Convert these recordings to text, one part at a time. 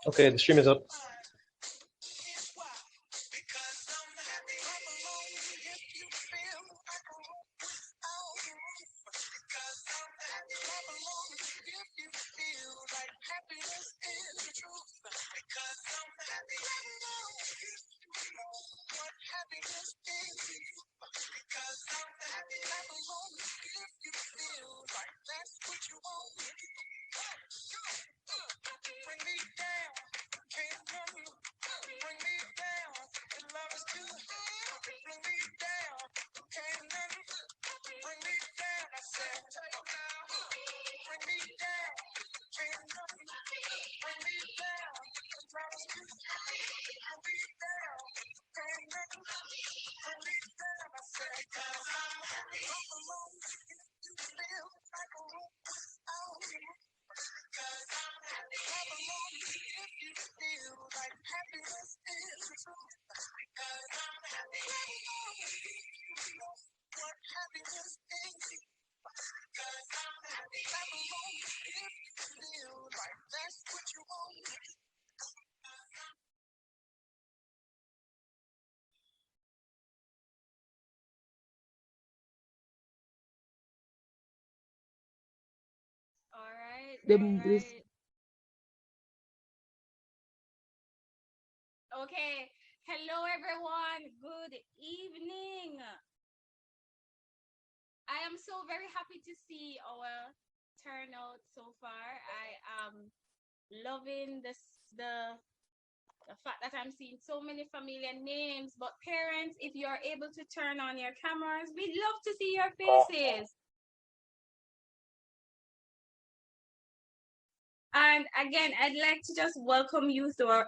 Okay, the stream is up. All right, The, all this, right. Okay. Hello, everyone. Good evening. I am so very happy to see our turnout so far. I am loving the fact that I'm seeing so many familiar names. But parents, if you are able to turn on your cameras, we'd love to see your faces. And again, I'd like to just welcome you to our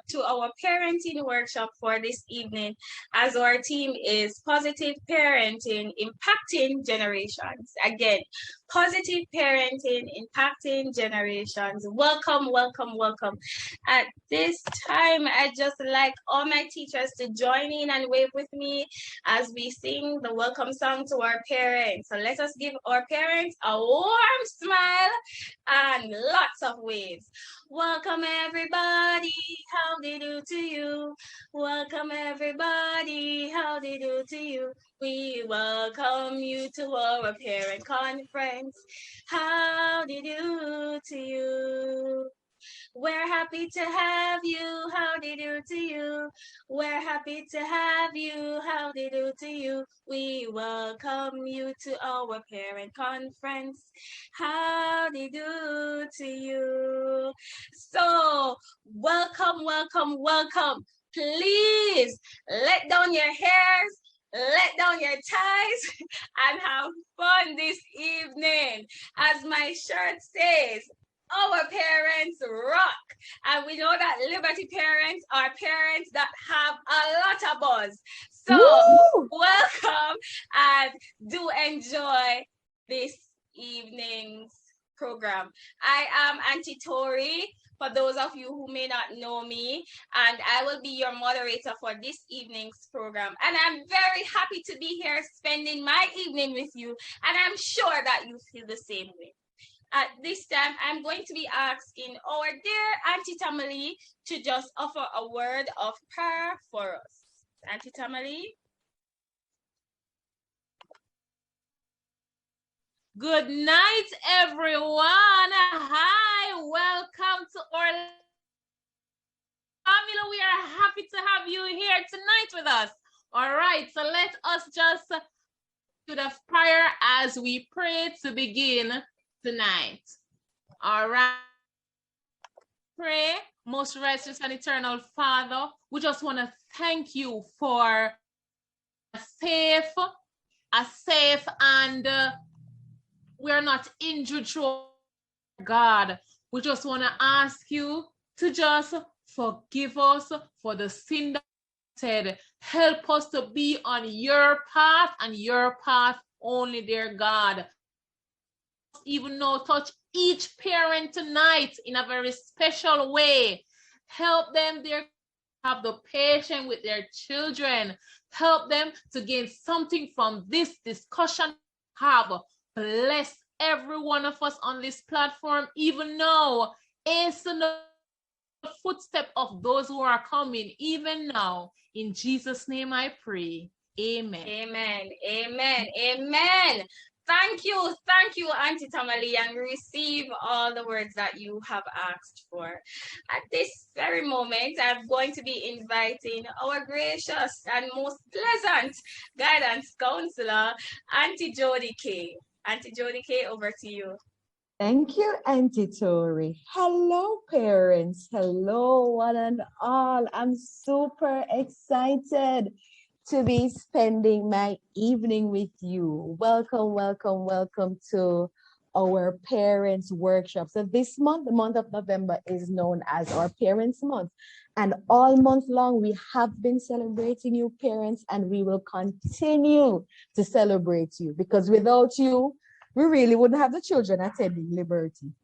parenting workshop for this evening, as our theme is positive parenting, impacting generations. Again, positive parenting, impacting generations. Welcome, welcome, welcome. At this time, I'd just like all my teachers to join in and wave with me as we sing the welcome song to our parents. So let us give our parents a warm smile and lots of waves. Welcome everybody, how they do to you? Welcome everybody, how they do to you? We welcome you to our parent conference. How they do to you? We're happy to have you. How they do to you? We're happy to have you. How they do to you? We welcome you to our parent conference. How they do to you? So, welcome, welcome, welcome. Please let down your hairs, let down your ties, and have fun this evening. As my shirt says, our parents rock. And we know that Liberty parents are parents that have a lot of buzz. So welcome and do enjoy this evening's program. I am Auntie Tori, for those of you who may not know me, and I will be your moderator for this evening's program. And I'm very happy to be here spending my evening with you, and I'm sure that you feel the same way. At this time, I'm going to be asking our dear Auntie Tamale to just offer a word of prayer for us. Auntie Tamale? good night, everyone. Hi, welcome to our family. We are happy to have you here tonight with us. All right, so let us just do the prayer as we pray to begin tonight. All right. Pray, most righteous and eternal Father, we just want to thank you for a safe and we are not injured through God. We just want to ask you to just forgive us for the sin that we committed. Help us to be on your path and your path only, dear God. Even now, touch each parent tonight in a very special way. Help them, dear, have the patience with their children. Help them to gain something from this discussion. Bless every one of us on this platform, even now. Hasten the footstep of those who are coming, even now. In Jesus' name I pray. Amen. Amen. Amen. Amen. Thank you, Auntie Tamale, and receive all the words that you have asked for. At this very moment, I'm going to be inviting our gracious and most pleasant guidance counselor, Auntie Jody K. Auntie Jody K, over to you. Thank you, Auntie Tori. Hello, parents. Hello, one and all. I'm super excited to be spending my evening with you. Welcome, welcome, welcome to our Parents Workshop. So this month, the month of November, is known as our Parents Month. And all month long, we have been celebrating you, parents, and we will continue to celebrate you, because without you, we really wouldn't have the children attending Liberty.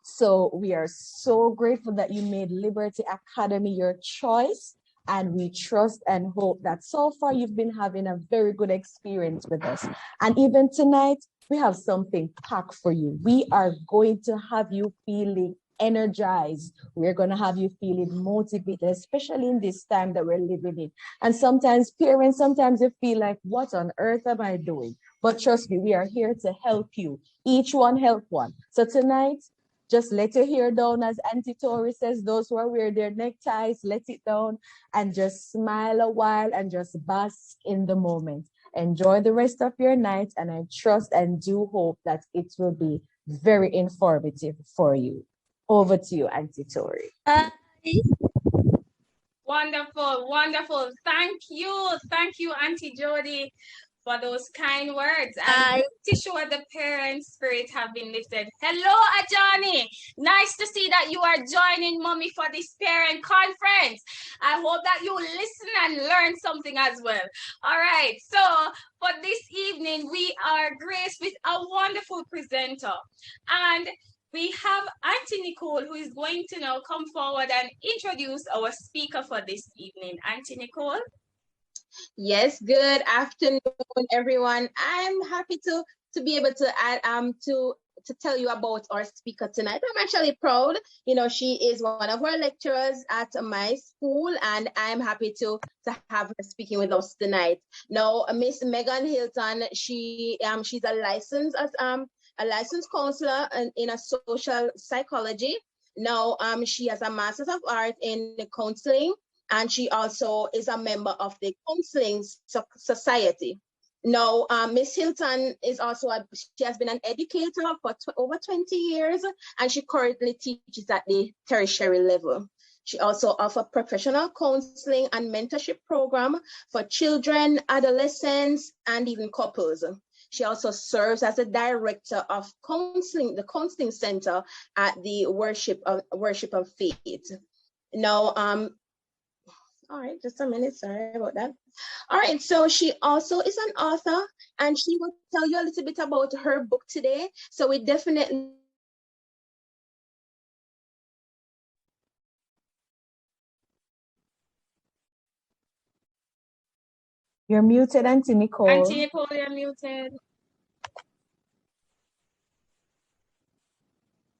So we are so grateful that you made Liberty Academy your choice. And we trust and hope that so far you've been having a very good experience with us. And even tonight, we have something packed for you. We are going to have you feeling energized. We're going to have you feeling motivated, especially in this time that we're living in. And sometimes parents, you feel like, what on earth am I doing? But trust me, we are here to help you. Each one help one. So tonight, just let your hair down, as Auntie Tori says. Those who are wearing their neckties, let it down and just smile a while and just bask in the moment. Enjoy the rest of your night, and I trust and do hope that it will be very informative for you. Over to you, Auntie Tori. Wonderful, wonderful. Thank you, Auntie Jody, for those kind words. And to show the parent spirit have been lifted. Hello, Ajani. Nice to see that you are joining Mommy for this parent conference. I hope that you listen and learn something as well. All right. So for this evening, we are graced with a wonderful presenter. And we have Auntie Nicole, who is going to now come forward and introduce our speaker for this evening. Auntie Nicole? Yes, good afternoon, everyone. I'm happy to be able to add to tell you about our speaker tonight. I'm actually proud. You know, she is one of our lecturers at my school, and I'm happy to have her speaking with us tonight. Now, Miss Megan Hilton, she's a licensed counselor in a social psychology. Now, she has a Master's of Art in counseling, and she also is a member of the Counseling Society. Now, Miss Hilton is also she has been an educator for over 20 years, and she currently teaches at the tertiary level. She also offers professional counseling and mentorship program for children, adolescents, and even couples. She also serves as a director of counseling, the Counseling Center at the Worship of Faith. Now, all right, just a minute, sorry about that. All right, so she also is an author, and she will tell you a little bit about her book today. So we definitely... You're muted, Auntie Nicole. Auntie Nicole, you're muted.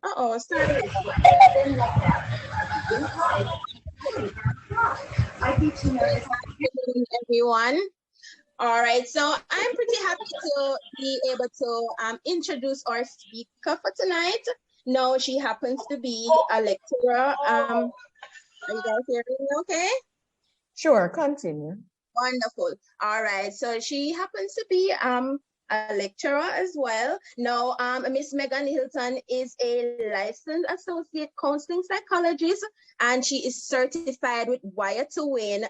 Uh-oh, sorry. Everyone. All right, so I'm pretty happy to be able to introduce our speaker for tonight. No, she happens to be a lecturer. Are you guys hearing me okay? Sure, continue. Wonderful. All right, so she happens to be a lecturer as well. Now, Miss Megan Hilton is a licensed associate counseling psychologist, and she is certified with Wire to Win.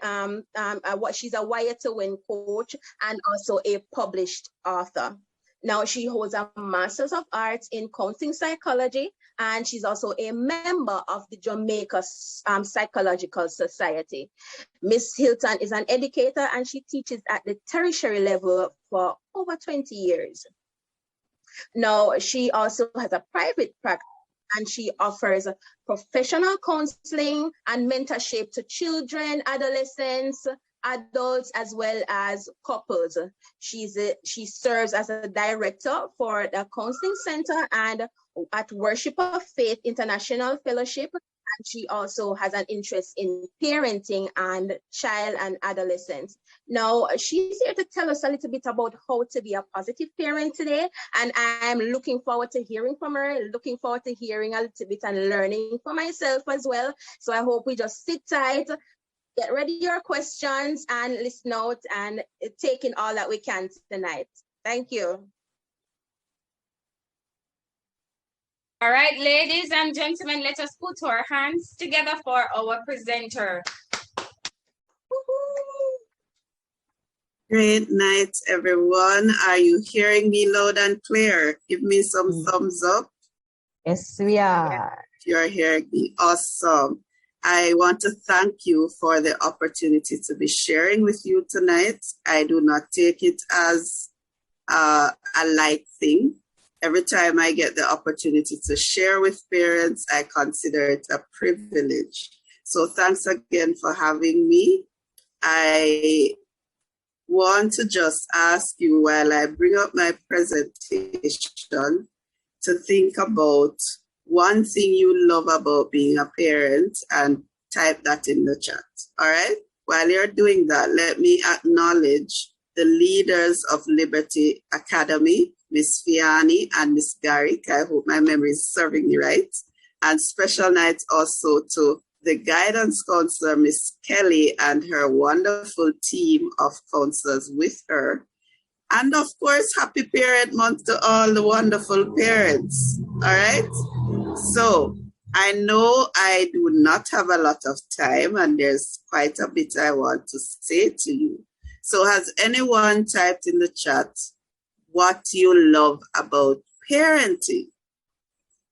She's a Wire to Win coach and also a published author. Now she holds a Master's of Arts in Counseling Psychology, and she's also a member of the Jamaica Psychological Society. Miss Hilton is an educator, and she teaches at the tertiary level for over 20 years. Now, she also has a private practice, and she offers professional counseling and mentorship to children, adolescents, adults, as well as couples. She serves as a director for the Counseling Center and at Worship of Faith International Fellowship. And she also has an interest in parenting and child and adolescents. Now, she's here to tell us a little bit about how to be a positive parent today. And I'm looking forward to hearing from her, looking forward to hearing a little bit and learning for myself as well. So I hope we just sit tight, get ready your questions, and listen out and take in all that we can tonight. Thank you. All right, ladies and gentlemen, let us put our hands together for our presenter. Great night, everyone. Are you hearing me loud and clear? Give me some thumbs up. Yes, we are. If you're hearing me, awesome. I want to thank you for the opportunity to be sharing with you tonight. I do not take it as a light thing. Every time I get the opportunity to share with parents, I consider it a privilege. So thanks again for having me. I want to just ask you, while I bring up my presentation, to think about one thing you love about being a parent and type that in the chat. All right? While you're doing that, let me acknowledge the leaders of Liberty Academy, Miss Fiani and Miss Garrick. I hope my memory is serving me right. And special nights also to the guidance counselor, Miss Kelly, and her wonderful team of counselors with her. And of course, happy Parent Month to all the wonderful parents. All right? So I know I do not have a lot of time, and there's quite a bit I want to say to you. So has anyone typed in the chat what you love about parenting?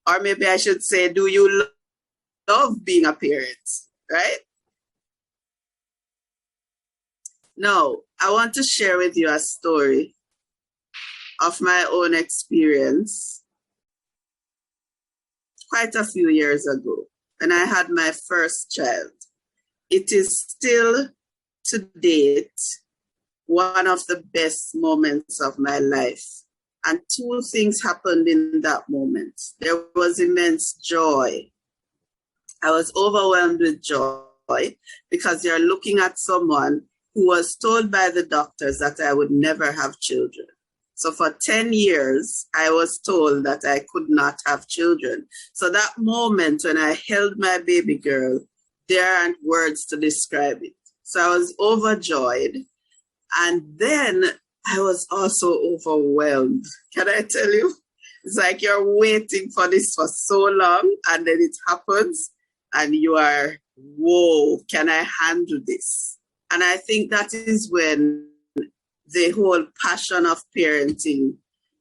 Or maybe I should say, do you love being a parent, right? Now, I want to share with you a story of my own experience quite a few years ago when I had my first child. It is still to date one of the best moments of my life. And two things happened in that moment. There was immense joy. I was overwhelmed with joy because you're looking at someone who was told by the doctors that I would never have children. So for 10 years, I was told that I could not have children. So that moment when I held my baby girl, there aren't words to describe it. So I was overjoyed. And then I was also overwhelmed. Can I tell you? It's like you're waiting for this for so long, and then it happens, and you are, whoa, can I handle this? And I think that is when the whole passion of parenting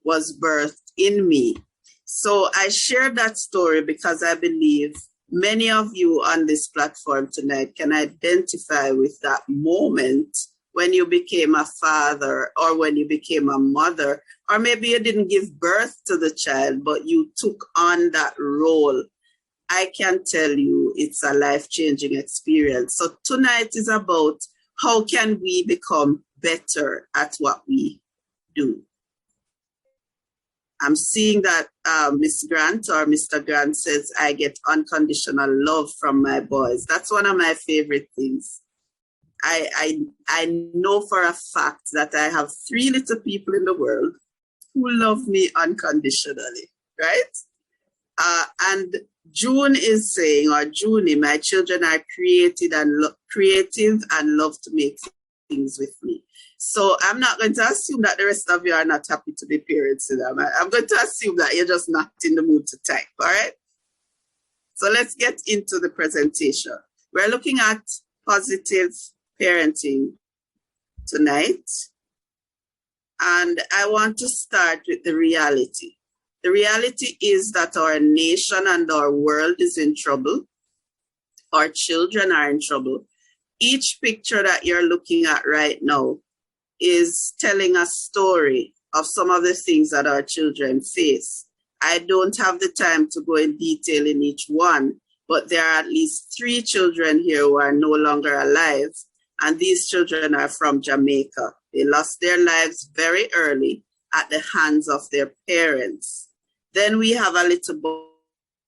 was birthed in me. So I share that story because I believe many of you on this platform tonight can identify with that moment when you became a father or when you became a mother, or maybe you didn't give birth to the child, but you took on that role. I can tell you it's a life-changing experience. So tonight is about how can we become better at what we do. I'm seeing that Miss Grant or Mr. Grant says, I get unconditional love from my boys. That's one of my favorite things. I know for a fact that I have 3 little people in the world who love me unconditionally, right? And June is saying, or Junie, my children are creative and love to make things with me. So I'm not going to assume that the rest of you are not happy to be parents to them. I'm going to assume that you're just not in the mood to type, all right? So let's get into the presentation. We're looking at positive parenting tonight. And I want to start with the reality. The reality is that our nation and our world is in trouble. Our children are in trouble. Each picture that you're looking at right now is telling a story of some of the things that our children face. I don't have the time to go in detail in each one, but there are at least 3 children here who are no longer alive. And these children are from Jamaica. They lost their lives very early at the hands of their parents. Then we have a little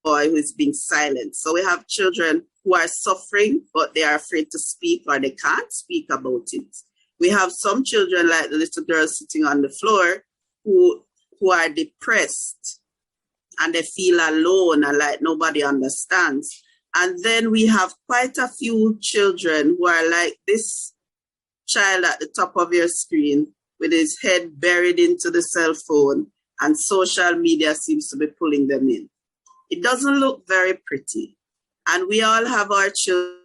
boy who is being silenced. So we have children who are suffering, but they are afraid to speak or they can't speak about it. We have some children like the little girl sitting on the floor who are depressed and they feel alone and like nobody understands. And then we have quite a few children who are like this child at the top of your screen with his head buried into the cell phone, and social media seems to be pulling them in. It doesn't look very pretty. And we all have our children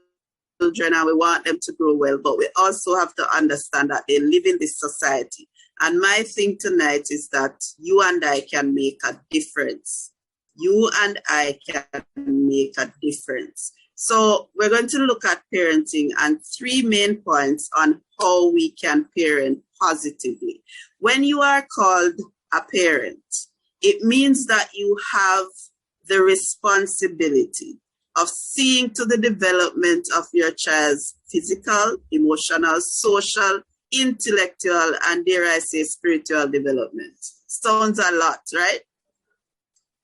and we want them to grow well, but we also have to understand that they live in this society. And my thing tonight is that you and I can make a difference. You and I can make a difference. So we're going to look at parenting and 3 main points on how we can parent positively. When you are called a parent, it means that you have the responsibility of seeing to the development of your child's physical, emotional, social, intellectual, and dare I say spiritual development. Sounds a lot, right?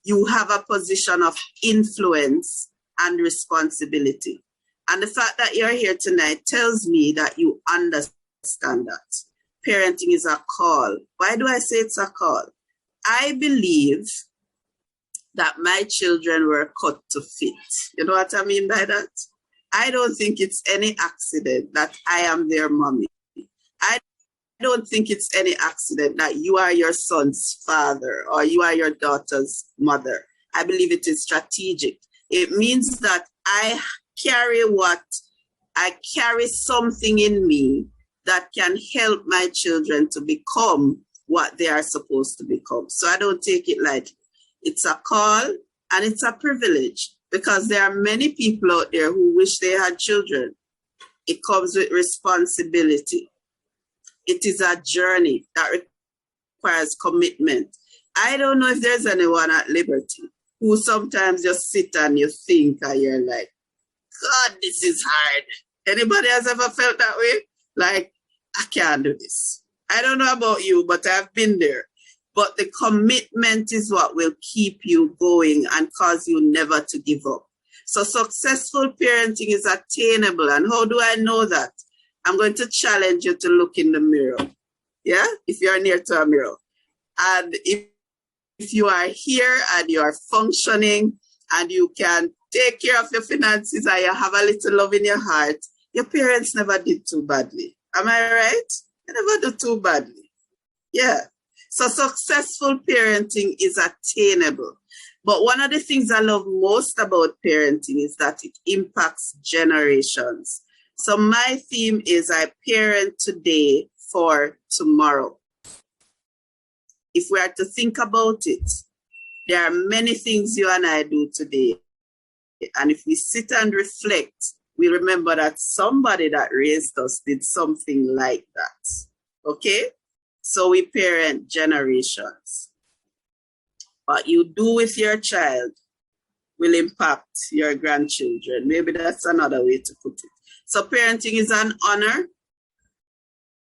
You have a position of influence and responsibility. And the fact that you're here tonight tells me that you understand that. Parenting is a call. Why do I say it's a call? I believe that my children were cut to fit. You know what I mean by that? I don't think it's any accident that I am their mommy. I don't think it's any accident that you are your son's father or you are your daughter's mother. I believe it is strategic. It means that I carry something in me that can help my children to become what they are supposed to become. So I don't take it lightly. It's a call and it's a privilege because there are many people out there who wish they had children. It comes with responsibility. It is a journey that requires commitment. I don't know if there's anyone at Liberty who sometimes just sit and you think and you're like, God, this is hard. Anybody has ever felt that way? Like, I can't do this. I don't know about you, but I've been there. But the commitment is what will keep you going and cause you never to give up. So successful parenting is attainable. And how do I know that? I'm going to challenge you to look in the mirror. Yeah? If you're near to a mirror. And if you are here and you are functioning and you can take care of your finances and you have a little love in your heart, your parents never did too badly. Am I right? They never do too badly. Yeah. So successful parenting is attainable. But one of the things I love most about parenting is that it impacts generations. So my theme is I parent today for tomorrow. If we are to think about it, there are many things you and I do today. And if we sit and reflect, we remember that somebody that raised us did something like that. Okay? So we parent generations. What you do with your child will impact your grandchildren. Maybe that's another way to put it. So parenting is an honor.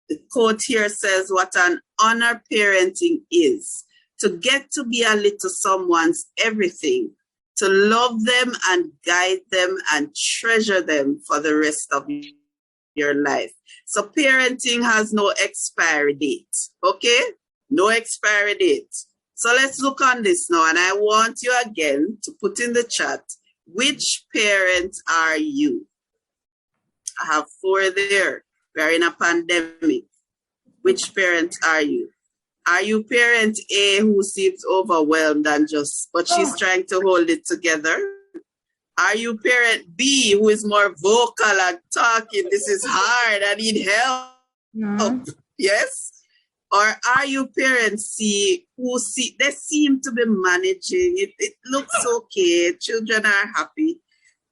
The quote here says what an honor parenting is. To get to be a little someone's everything. To love them and guide them and treasure them for the rest of your life. So parenting has no expiry date, okay? No expiry date. So let's look on this now, and I want you again to put in the chat, which parent are you? I have 4 there. We're in a pandemic. Which parent are you? Are you parent A who seems overwhelmed but she's trying to hold it together? Are you parent B who is more vocal and talking? This is hard. I need help. No. Yes? Or are you parents they seem to be managing it? It looks okay. Children are happy.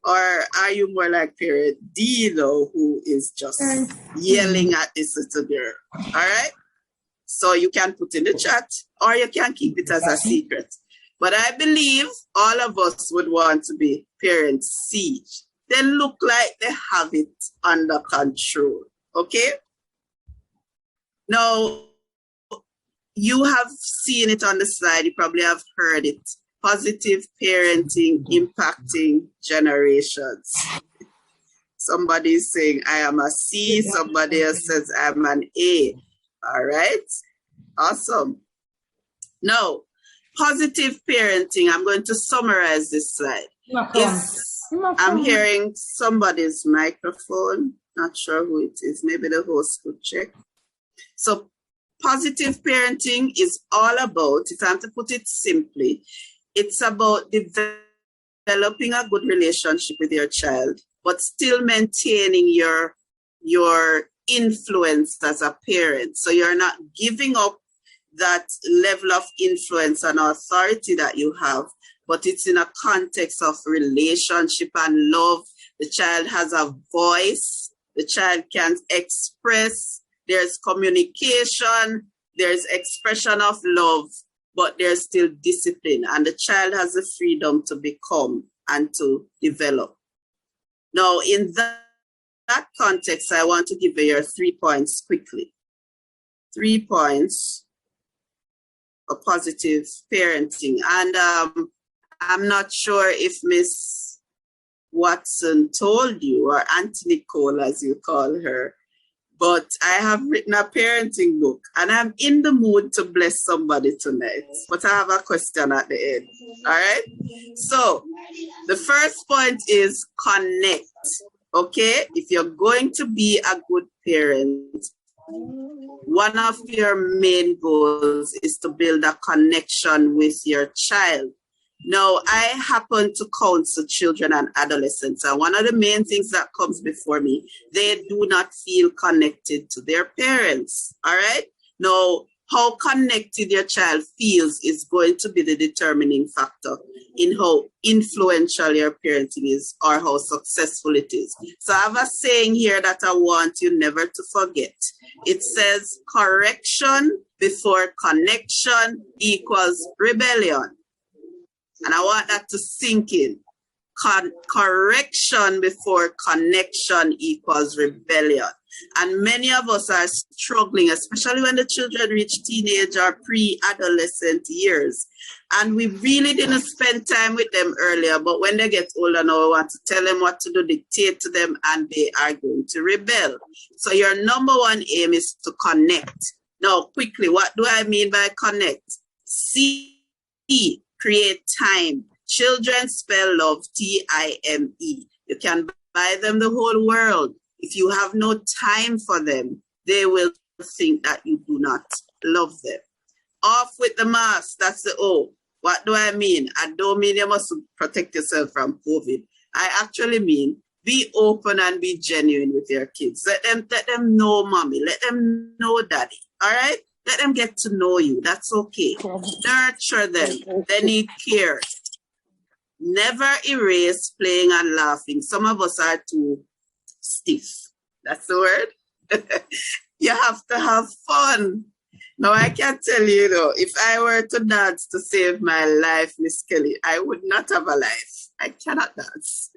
Or are you more like parent D, though, who is just yelling at this little girl? All right? So you can put in the chat, or you can keep it as a secret. But I believe all of us would want to be parent C. They look like they have it under control. Okay? Now, you have seen it on the slide. You probably have heard it. Positive parenting impacting generations. Somebody is saying, I am a C. Somebody else says, I'm an A. All right. Awesome. Now, positive parenting, I'm going to summarize this slide. I'm hearing somebody's microphone. Not sure who it is. Maybe the host could check. So positive parenting is all about, if I'm to put it simply, it's about developing a good relationship with your child, but still maintaining your influence as a parent. So you're not giving up that level of influence and authority that you have, but it's in a context of relationship and love. The child has a voice. The child can express. There's communication, there's expression of love, but there's still discipline, and the child has the freedom to become and to develop. Now, in that context, I want to give you your 3 points quickly. 3 points of positive parenting. And I'm not sure if Miss Watson told you, or Auntie Nicole, as you call her, but I have written a parenting book, and I'm in the mood to bless somebody tonight. But I have a question at the end. All right? So the first point is connect. Okay? If you're going to be a good parent, one of your main goals is to build a connection with your child. Now, I happen to counsel children and adolescents, and one of the main things that comes before me, they do not feel connected to their parents, all right? Now, how connected your child feels is going to be the determining factor in how influential your parenting is or how successful it is. So I have a saying here that I want you never to forget. It says, correction before connection equals rebellion. And I want that to sink in. Correction before connection equals rebellion. And many of us are struggling, especially when the children reach teenage or pre-adolescent years. And we really didn't spend time with them earlier, but when they get older now, we want to tell them what to do, dictate to them, and they are going to rebel. So your number one aim is to connect. Now, quickly, what do I mean by connect? C, create time. Children spell love time. You can buy them the whole world. If you have no time for them, they will think that you do not love them. Off with the mask. That's the O. What do I mean? I don't mean you must protect yourself from COVID. I actually mean be open and be genuine with your kids. Let them know mommy. Let them know daddy. All right? Let them get to know you. That's okay. Nurture them. They need care. Never erase playing and laughing. Some of us are too stiff. That's the word. You have to have fun. Now, I can tell you, though, if I were to dance to save my life, Miss Kelly, I would not have a life. I cannot dance.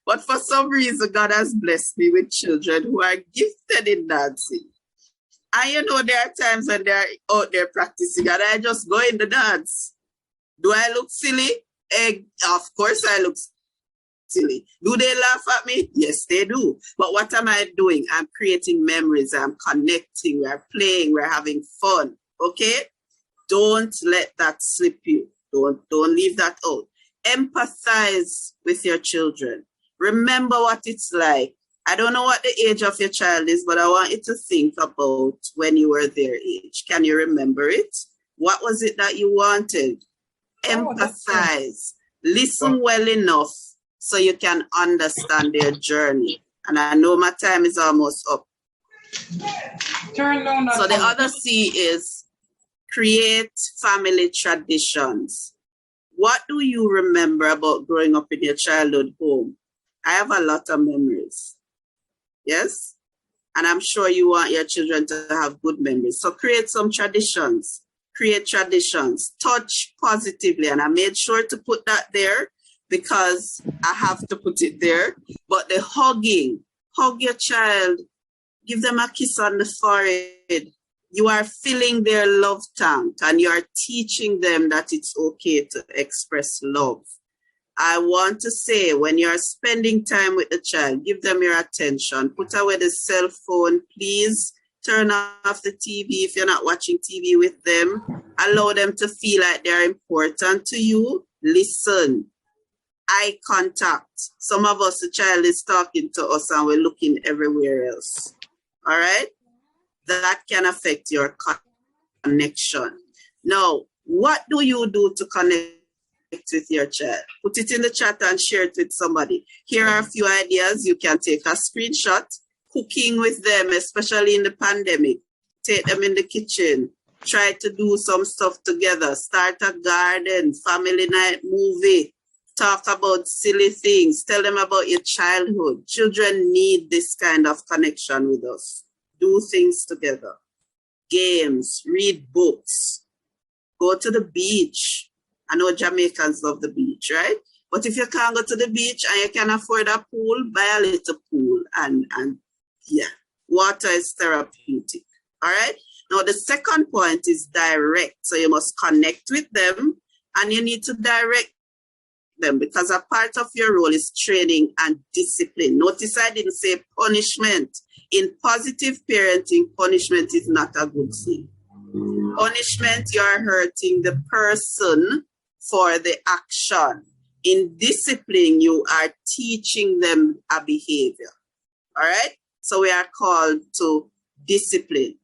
But for some reason, God has blessed me with children who are gifted in dancing. And you know, there are times when they're out there practicing and I just go in the dance. Do I look silly? Of course I look silly. Do they laugh at me? Yes, they do. But what am I doing? I'm creating memories. I'm connecting. We're playing. We're having fun. Okay? Don't let that slip you. Don't leave that out. Empathize with your children. Remember what it's like. I don't know what the age of your child is, but I want you to think about when you were their age. Can you remember it? What was it that you wanted? Empathize. Listen well enough so you can understand their journey. And I know my time is almost up. So the other C is create family traditions. What do you remember about growing up in your childhood home? I have a lot of memories. Yes? And I'm sure you want your children to have good memories. So create some traditions. Create traditions. Touch positively. And I made sure to put that there because I have to put it there. But the hugging, hug your child. Give them a kiss on the forehead. You are filling their love tank and you are teaching them that it's okay to express love. I want to say, when you are spending time with the child, give them your attention. Put away the cell phone. Please turn off the TV if you're not watching TV with them. Allow them to feel like they're important to you. Listen. Eye contact. Some of us, the child is talking to us and we're looking everywhere else. All right? That can affect your connection. Now, what do you do to connect with your child? Put it in the chat and share it with somebody. Here are a few ideas. You can take a screenshot. Cooking with them, especially in the pandemic. Take them in the kitchen. Try to do some stuff together. Start a garden, family night movie. Talk about silly things. Tell them about your childhood. Children need this kind of connection with us. Do things together. Games, read books, go to the beach. I know Jamaicans love the beach, right? But if you can't go to the beach and you can afford a pool, buy a little pool. And yeah, water is therapeutic. All right? Now, the second point is direct. So you must connect with them and you need to direct them because a part of your role is training and discipline. Notice I didn't say punishment. In positive parenting, punishment is not a good thing. Punishment, you're hurting the person for the action. In discipline, you are teaching them a behavior. All right? So we are called to discipline.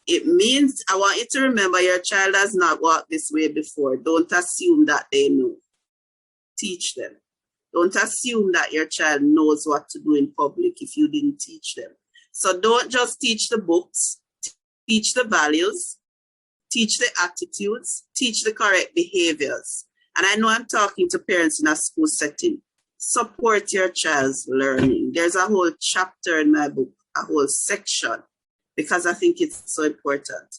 It means, I want you to remember your child has not walked this way before. Don't assume that they know. Teach them. Don't assume that your child knows what to do in public if you didn't teach them. So don't just teach the books, teach the values, teach the attitudes, teach the correct behaviors. And I know I'm talking to parents in a school setting. Support your child's learning. There's a whole chapter in my book, a whole section, because I think it's so important.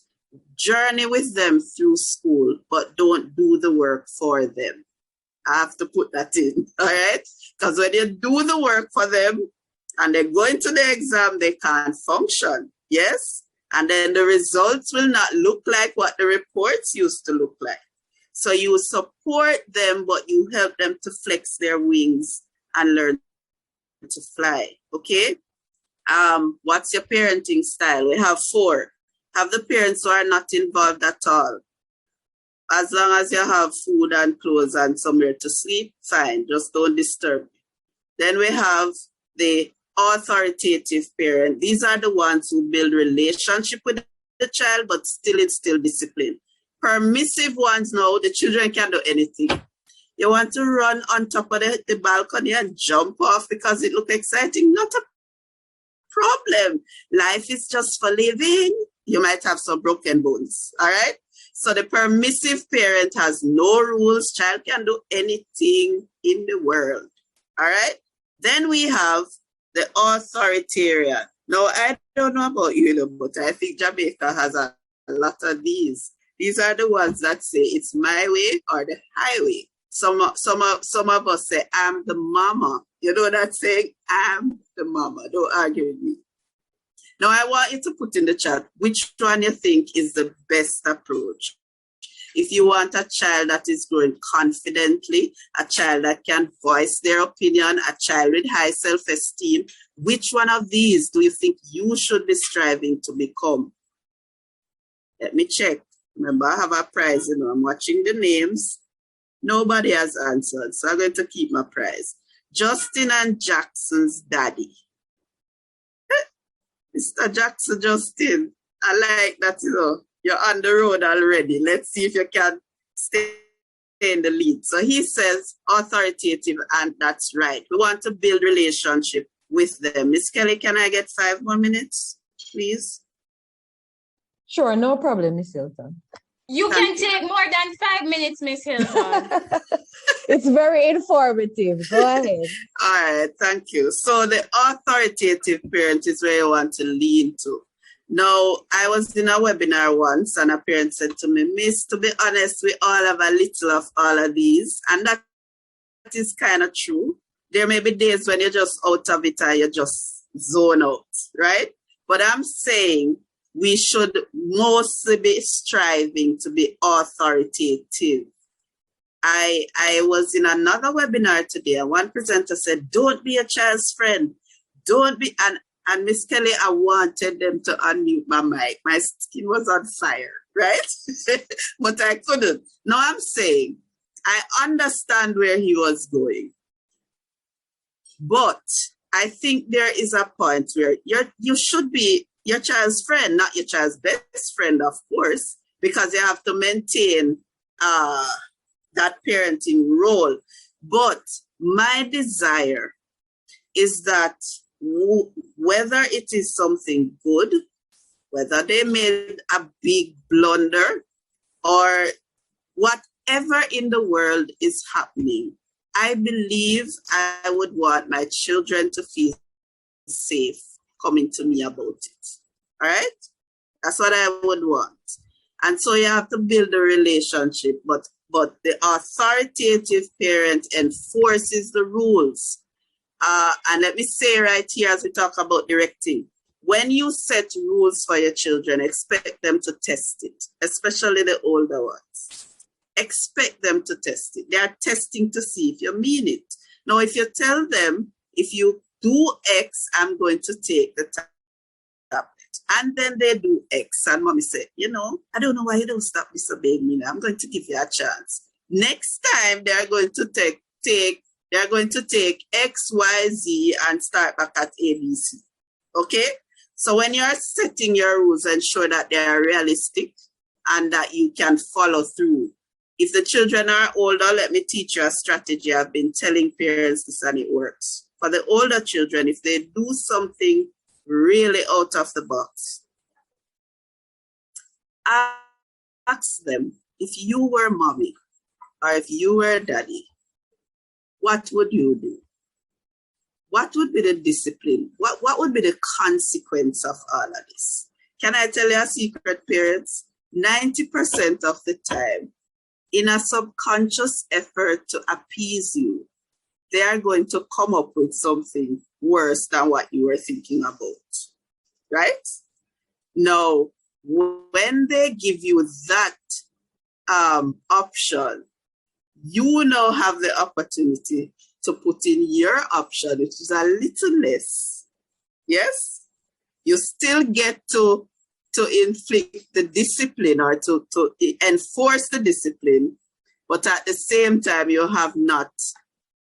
Journey with them through school, but don't do the work for them. I have to put that in, all right? Because when you do the work for them and they go into the exam, they can't function, yes? And then the results will not look like what the reports used to look like. So you support them, but you help them to flex their wings and learn to fly, okay? What's your parenting style? We have 4. Have the parents who are not involved at all. As long as you have food and clothes and somewhere to sleep, fine, just don't disturb me. Then we have the authoritative parent. These are the ones who build relationship with the child, but still instill discipline. Permissive ones now, the children can do anything. You want to run on top of the balcony and jump off because it looks exciting? Not a problem. Life is just for living. You might have some broken bones, all right? So the permissive parent has no rules. Child can do anything in the world. All right. Then we have the authoritarian. Now, I don't know about you, but I think Jamaica has a lot of these. These are the ones that say it's my way or the highway. Some of us say, I'm the mama. You know that saying? I'm the mama. Don't argue with me. Now, I want you to put in the chat which one you think is the best approach. If you want a child that is growing confidently, a child that can voice their opinion, a child with high self-esteem, which one of these do you think you should be striving to become? Let me check. Remember, I have a prize, I'm watching the names. Nobody has answered, so I'm going to keep my prize. Justin and Jackson's daddy. Mr. Jackson, Justin, I like that, you're on the road already. Let's see if you can stay in the lead. So he says authoritative, and that's right. We want to build relationship with them. Miss Kelly, can I get 5 more minutes? please? Sure, no problem, Miss Hilton. You can take more than 5 minutes, Miss Hilton. It's very informative. Go ahead. All right, thank you. So the authoritative parent is where you want to lean to. Now, I was in a webinar once and a parent said to me, Miss, to be honest, we all have a little of all of these. And that is kind of true. There may be days when you're just out of it and you just zone out, right? But I'm saying we should mostly be striving to be authoritative. I was in another webinar today and one presenter said, don't be a child's friend. Don't be, and Miss Kelly, I wanted them to unmute my mic. My skin was on fire, right? But I couldn't. No, I'm saying, I understand where he was going. But I think there is a point where you should be your child's friend, not your child's best friend, of course, because you have to maintain that parenting role. But my desire is that whether it is something good, whether they made a big blunder, or whatever in the world is happening, I believe I would want my children to feel safe coming to me about it. All right? That's what I would want. And so you have to build a relationship, but the authoritative parent enforces the rules. And let me say right here as we talk about directing, when you set rules for your children, expect them to test it, especially the older ones. Expect them to test it. They are testing to see if you mean it. Now, if you tell them, if you do X, I'm going to take the tablet. And then they do X. And mommy said, I don't know why you don't stop disobeying me now. I'm going to give you a chance. Next time, they're going to take X, Y, Z and start back at ABC. Okay? So when you're setting your rules, ensure that they are realistic and that you can follow through. If the children are older, let me teach you a strategy. I've been telling parents this and it works. For the older children, if they do something really out of the box, ask them, if you were mommy or if you were daddy, what would you do? What would be the discipline? What would be the consequence of all of this? Can I tell you a secret, parents? 90% of the time, in a subconscious effort to appease you, they are going to come up with something worse than what you were thinking about, right? Now, when they give you that option, you now have the opportunity to put in your option, which is a little less. Yes? You still get to inflict the discipline or to enforce the discipline, but at the same time, you have not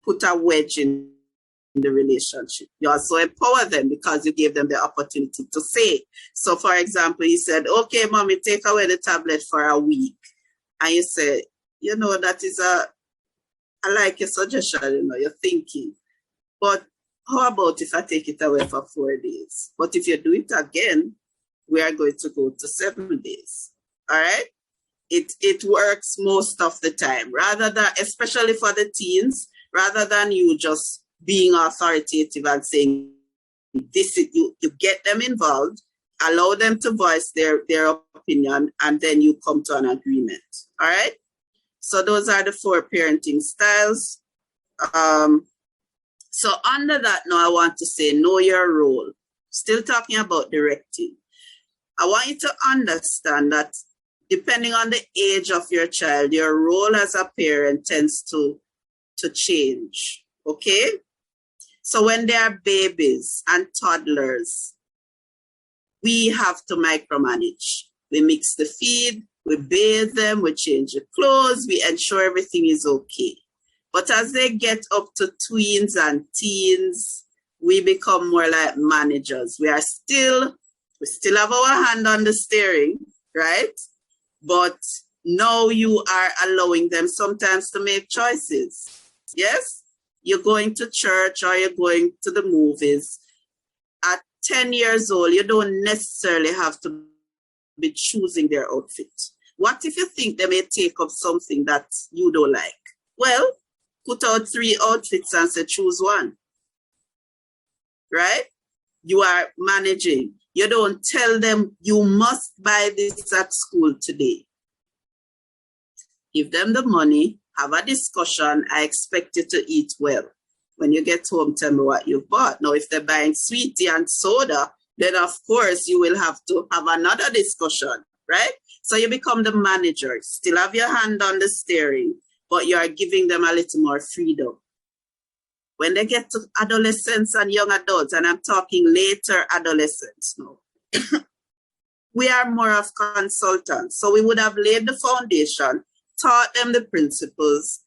put a wedge in the relationship. You also empower them because you gave them the opportunity to say. So, for example, you said, okay, mommy, take away the tablet for a week. And you say, that is I like your suggestion, you're thinking. But how about if I take it away for 4 days? But if you do it again, we are going to go to 7 days. All right? It works most of the time, rather than, especially for the teens, rather than you just being authoritative and saying, this is, you get them involved, allow them to voice their opinion, and then you come to an agreement. All right? So those are the 4 parenting styles. So under that, now I want to say, know your role. Still talking about directing. I want you to understand that depending on the age of your child, your role as a parent tends to change, okay? So when they are babies and toddlers, we have to micromanage. We mix the feed, we bathe them, we change the clothes, we ensure everything is okay. But as they get up to tweens and teens, we become more like managers. We still have our hand on the steering, right? But now you are allowing them sometimes to make choices. Yes? You're going to church or you're going to the movies. At 10 years old, you don't necessarily have to be choosing their outfit. What if you think they may take up something that you don't like? Well, put out 3 outfits and say choose one. Right? You are managing. You don't tell them you must buy this at school today. Give them the money, have a discussion. I expect you to eat well. When you get home, tell me what you've bought. Now, if they're buying sweetie and soda, then of course you will have to have another discussion, right? So you become the manager, still have your hand on the steering, but you are giving them a little more freedom. When they get to adolescents and young adults, and I'm talking later adolescents now, we are more of consultants. So we would have laid the foundation, taught them the principles,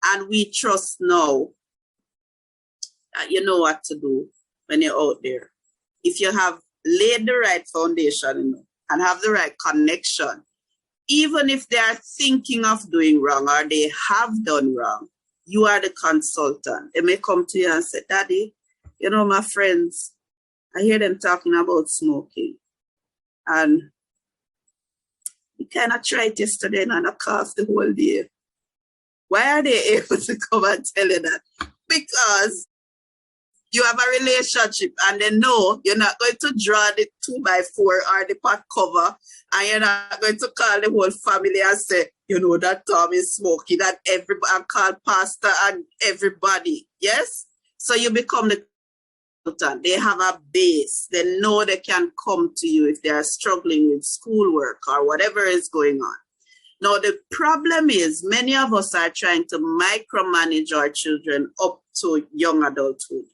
and we trust now that you know what to do when you're out there. If you have laid the right foundation and have the right connection, even if they are thinking of doing wrong or they have done wrong, you are the consultant. They may come to you and say, Daddy, you know, my friends, I hear them talking about smoking. And we kind of tried yesterday and I coughed the whole day. Why are they able to come and tell you that? Because you have a relationship and they know you're not going to draw the 2x4 or the pot cover, and you're not going to call the whole family and say, you know, that Tom is smoking, that everybody, and call pastor and everybody. Yes? So you become the consultant. They have a base. They know they can come to you if they are struggling with schoolwork or whatever is going on. Now, the problem is many of us are trying to micromanage our children up to young adulthood.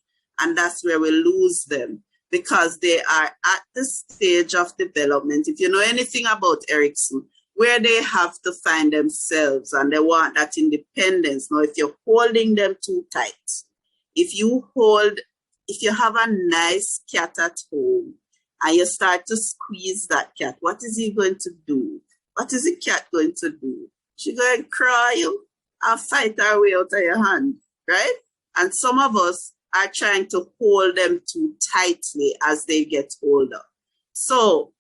And that's where we lose them, because they are at the stage of development. If you know anything about Erikson, where they have to find themselves and they want that independence. Now, if you're holding them too tight, if you have a nice cat at home and you start to squeeze that cat, what is he going to do? What is the cat going to do? She's going to cry you and fight her way out of your hand, right? And some of us are trying to hold them too tightly as they get older. So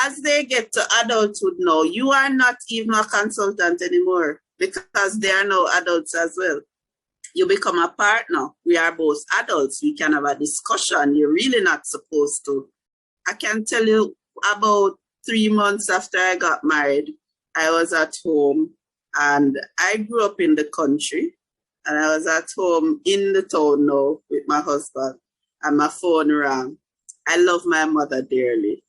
as they get to adulthood now, you are not even a consultant anymore because they are now adults as well. You become a partner. We are both adults. We can have a discussion. You're really not supposed to. I can tell you about 3 months after I got married, I was at home and I grew up in the country. And I was at home in the town now with my husband, and my phone rang. I love my mother dearly.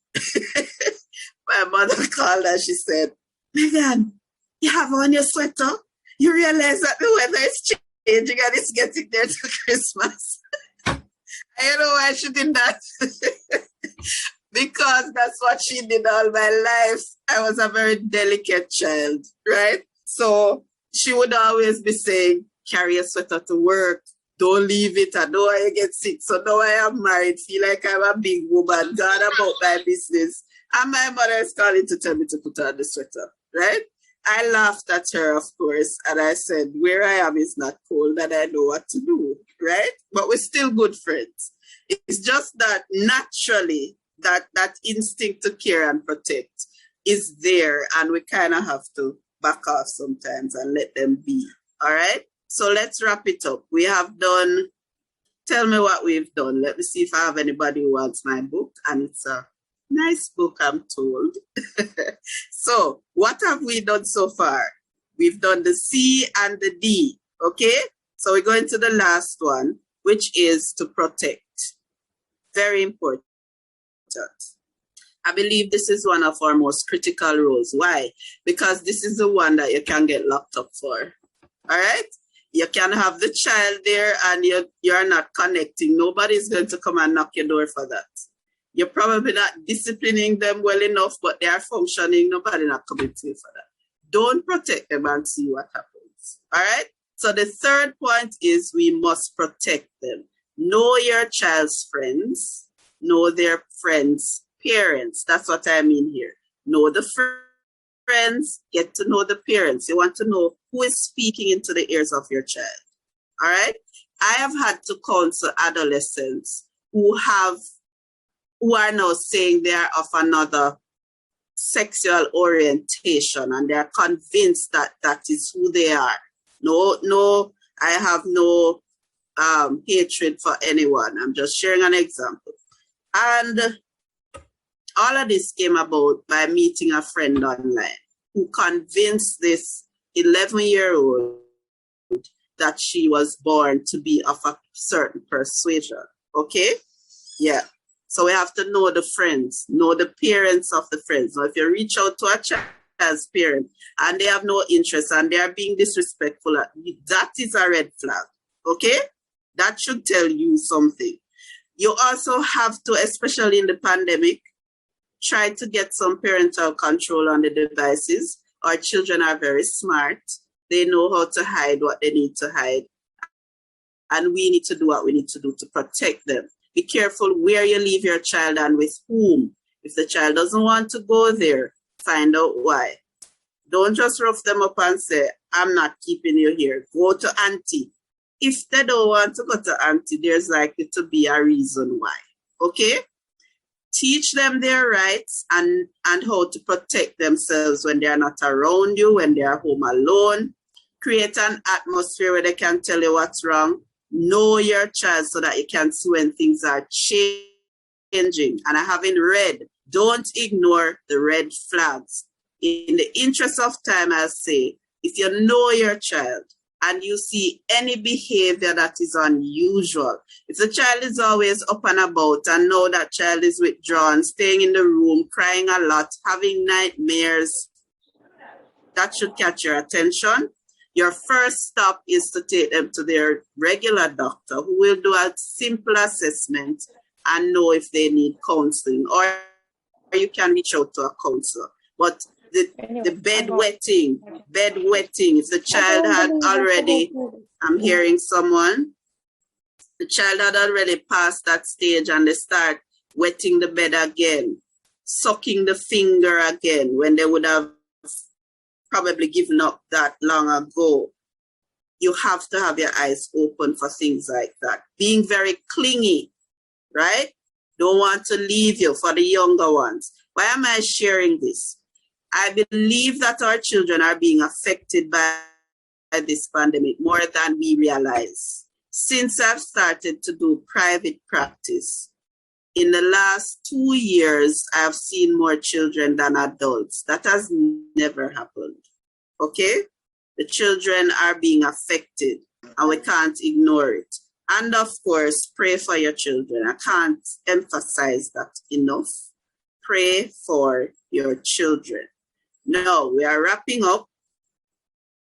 My mother called and she said, Megan, you have on your sweater? You realize that the weather is changing and it's getting there to Christmas. I don't know why she did that. Because that's what she did all my life. I was a very delicate child, right? So she would always be saying, carry a sweater to work. Don't leave it. I know I get sick. So now I am married. Feel like I'm a big woman. God about my business. And my mother is calling to tell me to put on the sweater. Right? I laughed at her, of course. And I said, where I am is not cold and I know what to do. Right? But we're still good friends. It's just that naturally that instinct to care and protect is there. And we kind of have to back off sometimes and let them be. All right? So let's wrap it up. We have done, tell me what we've done. Let me see if I have anybody who wants my book. And it's a nice book, I'm told. So what have we done so far? We've done the C and the D, okay? So we're going to the last one, which is to protect. Very important. I believe this is one of our most critical roles. Why? Because this is the one that you can get locked up for. All right? You can have the child there and you're not connecting. Nobody's going to come and knock your door for that. You're probably not disciplining them well enough, but they are functioning. Nobody not coming to you for that. Don't protect them and see what happens. All right? So the third point is we must protect them. Know your child's friends. Know their friends' parents. That's what I mean here. Know the friends, get to know the parents. You want to know who is speaking into the ears of your child. All right? I have had to counsel adolescents who who are now saying they are of another sexual orientation and they are convinced that that is who they are. No, I have no hatred for anyone. I'm just sharing an example. And all of this came about by meeting a friend online who convinced this 11-year-old that she was born to be of a certain persuasion. Okay? Yeah. So we have to know the friends, know the parents of the friends. Now, if you reach out to a child's parent and they have no interest and they are being disrespectful, that is a red flag. Okay? That should tell you something. You also have to, especially in the pandemic, try to get some parental control on the devices. Our children are very smart. They know how to hide what they need to hide. And we need to do what we need to do to protect them. Be careful where you leave your child and with whom. If the child doesn't want to go there, find out why. Don't just rough them up and say, I'm not keeping you here. Go to auntie. If they don't want to go to auntie, there's likely to be a reason why. Okay? Teach them their rights and how to protect themselves when they are not around you, when they are home alone. Create an atmosphere where they can tell you what's wrong. Know your child so that you can see when things are changing. And I haven't read, don't ignore the red flags. In the interest of time, I'll say, if you know your child and you see any behavior that is unusual, if the child is always up and about and know that child is withdrawn, staying in the room, crying a lot, having nightmares, that should catch your attention. Your first stop is to take them to their regular doctor who will do a simple assessment and know if they need counseling, or you can reach out to a counselor. But the bedwetting, if the child had already, I'm hearing someone, the child had already passed that stage and they start wetting the bed again, sucking the finger again when they would have probably given up that long ago. You have to have your eyes open for things like that. Being very clingy, right? Don't want to leave you for the younger ones. Why am I sharing this? I believe that our children are being affected by this pandemic more than we realize. Since I've started to do private practice, in the last 2 years, I've seen more children than adults. That has never happened. Okay? The children are being affected and we can't ignore it. And of course, pray for your children. I can't emphasize that enough. Pray for your children. Now, we are wrapping up.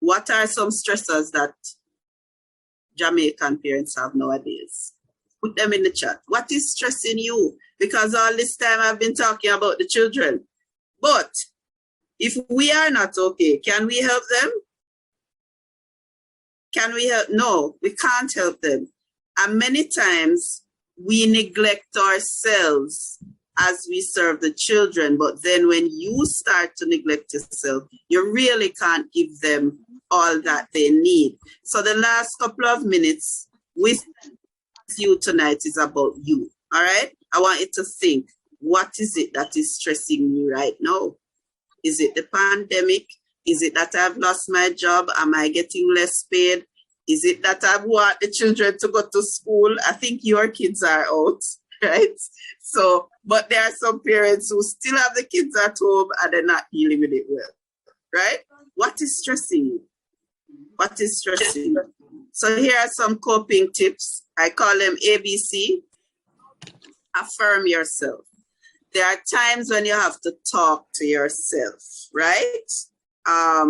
What are some stressors that Jamaican parents have nowadays? Put them in the chat. What is stressing you? Because all this time I've been talking about the children. But if we are not okay, can we help them? Can we help? No, we can't help them. And many times we neglect ourselves as we serve the children. But then when you start to neglect yourself, you really can't give them all that they need. So the last couple of minutes with you tonight is about you. All right? I want you to think, what is it that is stressing me right now? Is it the pandemic? Is it that I've lost my job? Am I getting less paid? Is it that I want the children to go to school? I think your kids are out, right? So, but there are some parents who still have the kids at home and they're not dealing with it well, right? What is stressing you? What is stressing you? So here are some coping tips. I call them ABC. Affirm yourself. There are times when you have to talk to yourself, right? I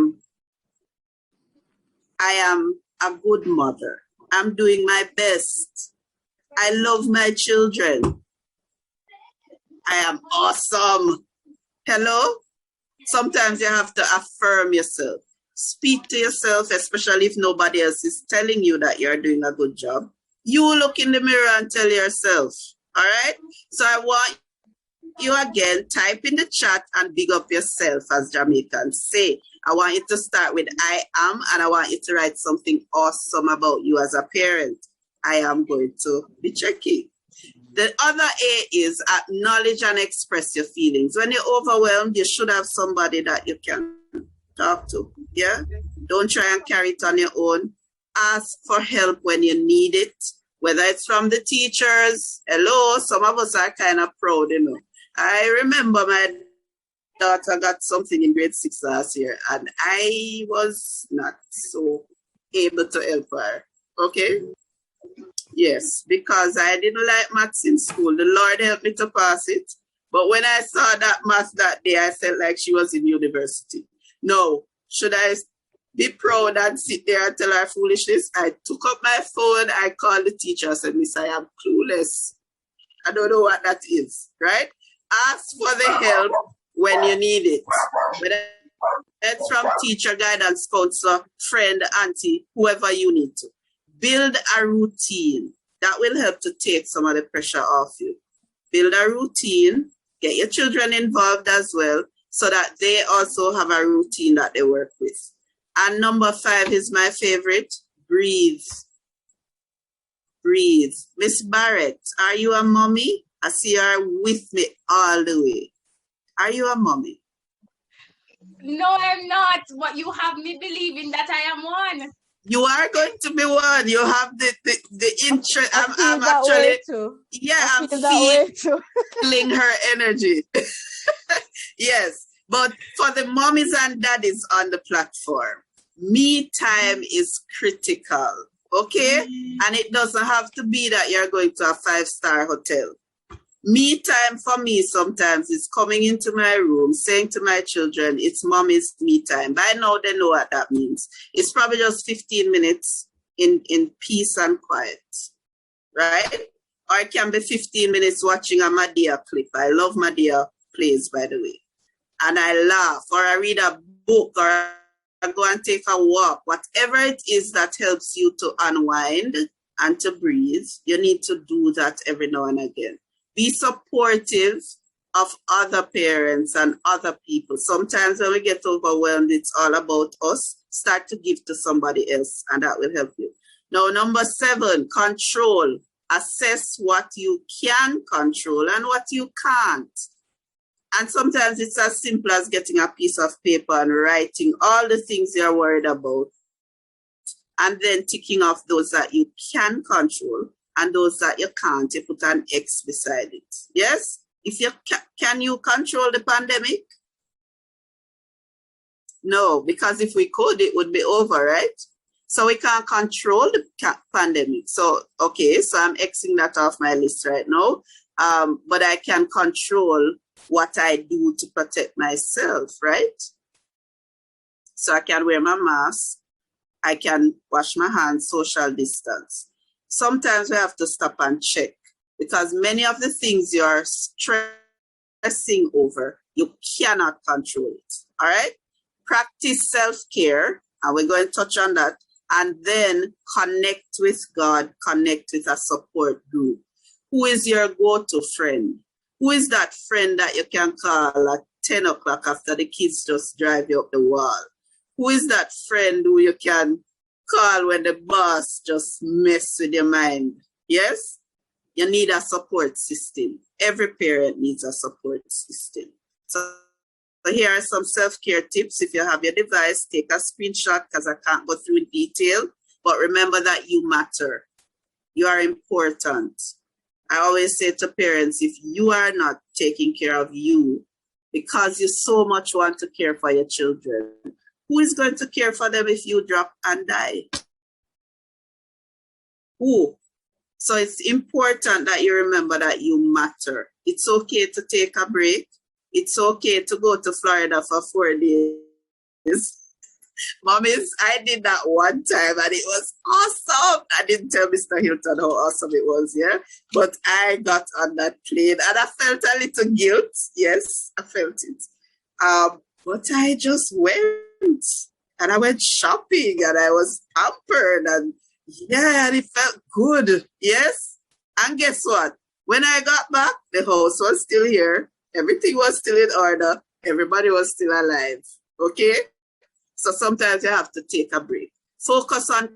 am a good mother. I'm doing my best. I love my children. I am awesome. Hello? Sometimes you have to affirm yourself. Speak to yourself, especially if nobody else is telling you that you're doing a good job. You look in the mirror and tell yourself, all right? So I want you again, type in the chat and big up yourself, as Jamaicans say. I want you to start with I am, and I want you to write something awesome about you as a parent. I am going to be checking. The other A is acknowledge and express your feelings. When you're overwhelmed, you should have somebody that you can talk to. Yeah? Don't try and carry it on your own. Ask for help when you need it, whether it's from the teachers. Hello, some of us are kind of proud, you know. I remember my daughter got something in grade 6 last year, and I was not so able to help her. Okay? Yes, because I didn't like maths in school. The Lord helped me to pass it. But when I saw that maths that day, I felt like she was in university. No, should I be proud and sit there and tell her foolishness? I took up my phone, I called the teacher, I said, Miss, I am clueless. I don't know what that is, right? Ask for the help when you need it. Whether it's from teacher, guidance counselor, friend, auntie, whoever you need to. Build a routine that will help to take some of the pressure off you. Build a routine, get your children involved as well, so that they also have a routine that they work with. And number 5 is my favorite, breathe. Breathe. Miss Barrett, are you a mommy? I see you with me all the way. Are you a mommy? No, I'm not, but you have me believing that I am one. You are going to be one. You have the interest. I'm that actually, way too. yeah, I'm that way too. feeling her energy. Yes, but for the mommies and daddies on the platform, me time is critical, okay? And it doesn't have to be that you're going to a 5-star hotel. Me time for me sometimes is coming into my room, saying to my children, it's mommy's me time. By now they know what that means. It's probably just 15 minutes in peace and quiet, right? Or it can be 15 minutes watching a Madea clip. I love Madea plays, by the way. And I laugh, or I read a book, or I go and take a walk. Whatever it is that helps you to unwind and to breathe, you need to do that every now and again. Be supportive of other parents and other people. Sometimes when we get overwhelmed, it's all about us. Start to give to somebody else, and that will help you. Now, number 7, control. Assess what you can control and what you can't. And sometimes it's as simple as getting a piece of paper and writing all the things you're worried about, and then ticking off those that you can control. And those that you can't, you put an X beside it. Yes? If you can you control the pandemic? No, because if we could, it would be over, right? So we can't control the pandemic. So, okay, so I'm Xing that off my list right now. But I can control what I do to protect myself, right? So I can wear my mask. I can wash my hands, social distance. Sometimes we have to stop and check, because many of the things you're stressing over, you cannot control it. All right? Practice self-care, and we're going to touch on that, and then connect with God, connect with a support group. Who is your go-to friend? Who is that friend that you can call at 10 o'clock after the kids just drive you up the wall? Who is that friend who you can call when the boss just mess with your mind? Yes? You need a support system. Every parent needs a support system. So here are some self-care tips. If you have your device, take a screenshot, because I can't go through in detail. But remember that you matter. You are important. I always say to parents, if you are not taking care of you, because you so much want to care for your children, who is going to care for them if you drop and die? Who? So it's important that you remember that you matter. It's okay to take a break. It's okay to go to Florida for 4 days. Mommies, I did that one time and it was awesome. I didn't tell Mr. Hilton how awesome it was, yeah? But I got on that plane and I felt a little guilt. Yes, I felt it. But I just went. And I went shopping and I was pampered, and yeah, and it felt good. Yes. And guess what? When I got back, the house was still here. Everything was still in order. Everybody was still alive. Okay? So sometimes you have to take a break. Focus on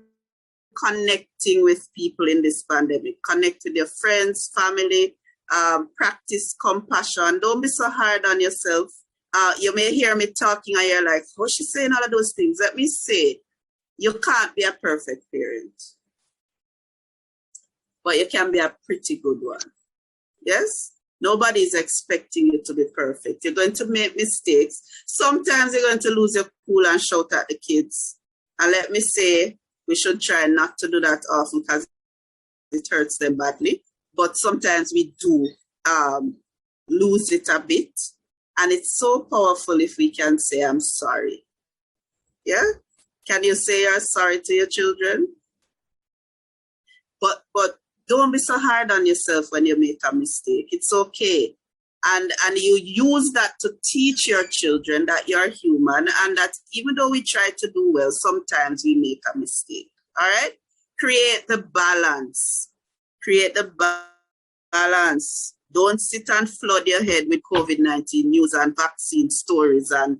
connecting with people in this pandemic. Connect with your friends, family, practice compassion. Don't be so hard on yourself. You may hear me talking and you're like, oh, she's saying all of those things. Let me say, you can't be a perfect parent, but you can be a pretty good one. Yes? Nobody is expecting you to be perfect. You're going to make mistakes. Sometimes you're going to lose your cool and shout at the kids. And let me say, we should try not to do that often because it hurts them badly. But sometimes we do lose it a bit. And it's so powerful if we can say, I'm sorry. Yeah? Can you say you're sorry to your children? But don't be so hard on yourself when you make a mistake. It's okay. And you use that to teach your children that you're human and that even though we try to do well, sometimes we make a mistake. All right? Create the balance. Create the balance. Don't sit and flood your head with COVID-19 news and vaccine stories and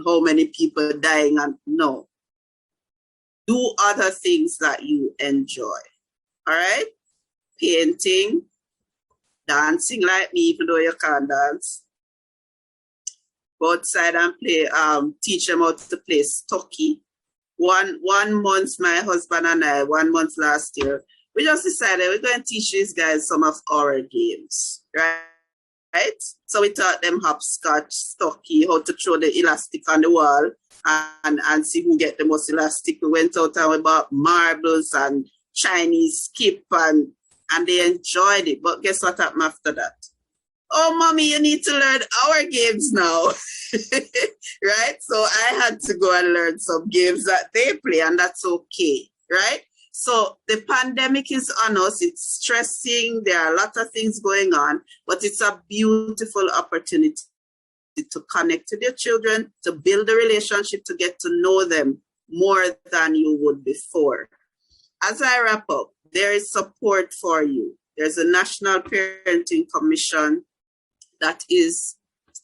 how many people dying. And no. Do other things that you enjoy. All right? Painting, dancing like me, even though you can't dance. Go outside and play, teach them how to play stocky. One month, my husband and I, 1 month last year, we just decided we're going to teach these guys some of our games, right? So we taught them hopscotch, stocky, how to throw the elastic on the wall and see who get the most elastic. We went out and we bought marbles and Chinese skip and they enjoyed it. But guess what happened after that? Oh, mommy, you need to learn our games now. Right? So I had to go and learn some games that they play, and that's okay, right? So the pandemic is on us. It's stressing. There are a lot of things going on, but it's a beautiful opportunity to connect with your children, to build a relationship, to get to know them more than you would before. As I wrap up, there is support for you. There's a National Parenting Commission that is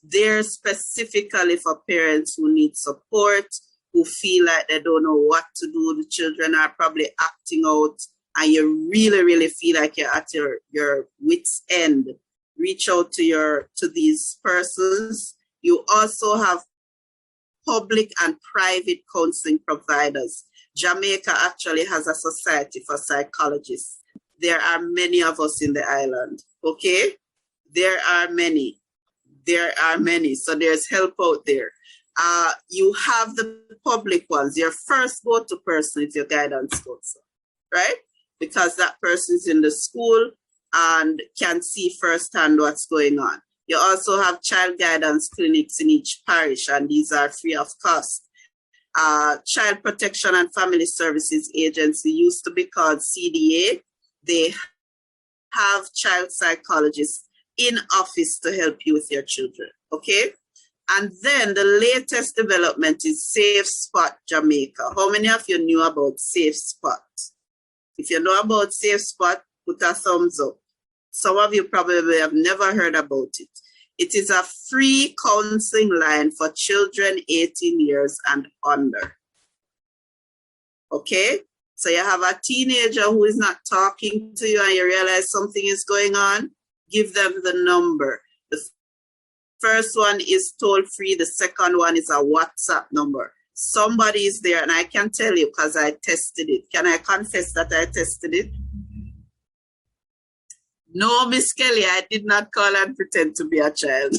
there specifically for parents who need support, who feel like they don't know what to do. The children are probably acting out and you really, really feel like you're at your wit's end. Reach out to these persons. You also have public and private counseling providers. Jamaica actually has a society for psychologists. There are many of us in the island, okay? There are many. So there's help out there. You have the public ones. Your first go-to person is your guidance counselor, right? Because that person is in the school and can see firsthand what's going on. You also have child guidance clinics in each parish, and these are free of cost. Child Protection and Family Services Agency used to be called CDA. They have child psychologists in office to help you with your children, okay? And then the latest development is Safe Spot Jamaica. How many of you knew about Safe Spot? If you know about Safe Spot, put a thumbs up. Some of you probably have never heard about it. It is a free counseling line for children 18 years and under. Okay? So you have a teenager who is not talking to you and you realize something is going on, give them the number. The first one is toll free. The second one is a WhatsApp number. Somebody is there, and I can tell you because I tested it. Can I confess that I tested it? No, Miss Kelly, I did not call and pretend to be a child.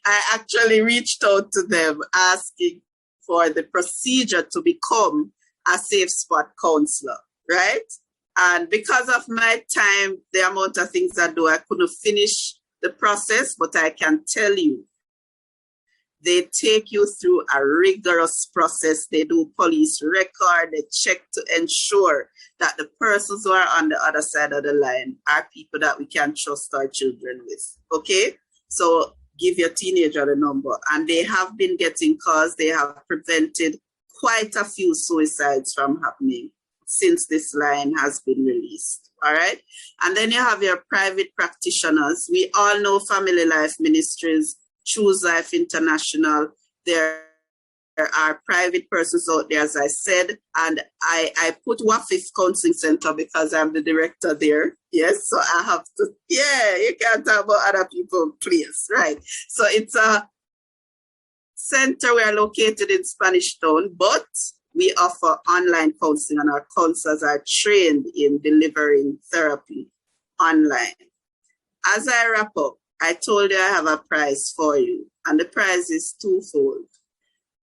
I actually reached out to them asking for the procedure to become a Safe Spot counselor, right? And because of my time, the amount of things I do, I couldn't finish the process, but I can tell you, they take you through a rigorous process. They do police record, they check to ensure that the persons who are on the other side of the line are people that we can trust our children with, okay? So give your teenager the number. And they have been getting calls. They have prevented quite a few suicides from happening since this line has been released, all right? And then you have your private practitioners. We all know Family Life Ministries, Choose Life International. There are private persons out there, as I said, and I put Wafif Counseling Center because I'm the director there. Yes, so I have to, yeah, you can't talk about other people, please, right? So it's a center. We are located in Spanish Town, but we offer online counseling, and our counselors are trained in delivering therapy online. As I wrap up, I told you I have a prize for you, and the prize is twofold.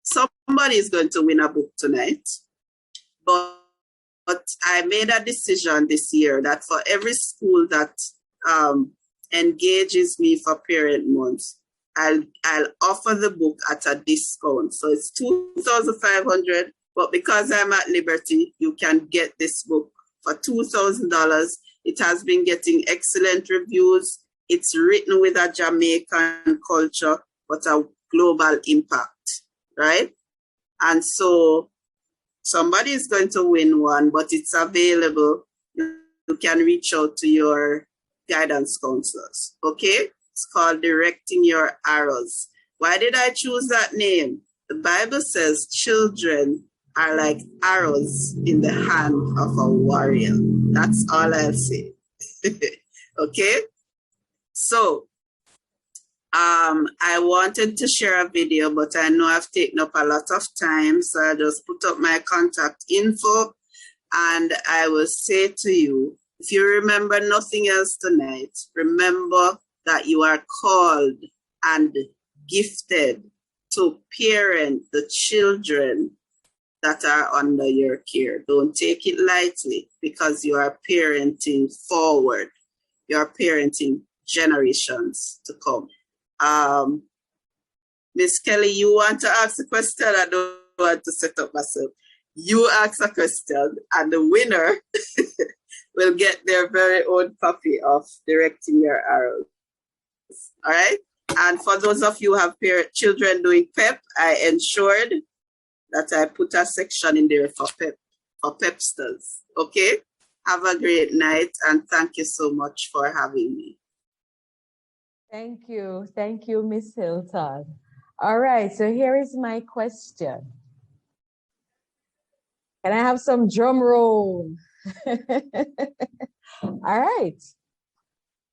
Somebody is going to win a book tonight, but I made a decision this year that for every school that engages me for Parent Month, I'll offer the book at a discount. So it's $2,500, but because I'm at Liberty, you can get this book for $2,000. It has been getting excellent reviews. It's written with a Jamaican culture, but a global impact, right? And so somebody is going to win one, but it's available. You can reach out to your guidance counselors, okay? It's called Directing Your Arrows. Why did I choose that name? The Bible says children are like arrows in the hand of a warrior. That's all I'll say. Okay? So, I wanted to share a video, but I know I've taken up a lot of time, so I just put up my contact info, and I will say to you, if you remember nothing else tonight, remember that you are called and gifted to parent the children that are under your care. Don't take it lightly, because you are parenting forward. You are parenting generations to come. Miss Kelly, you want to ask a question? I don't want to set up myself. You ask a question, and the winner will get their very own copy of Directing Your Arrows. All right? And for those of you who have children doing PEP, I ensured that I put a section in there for PEP, for PEPsters. Okay? Have a great night, and thank you so much for having me. Thank you. Thank you, Miss Hilton. All right, so here is my question. Can I have some drum roll? All right.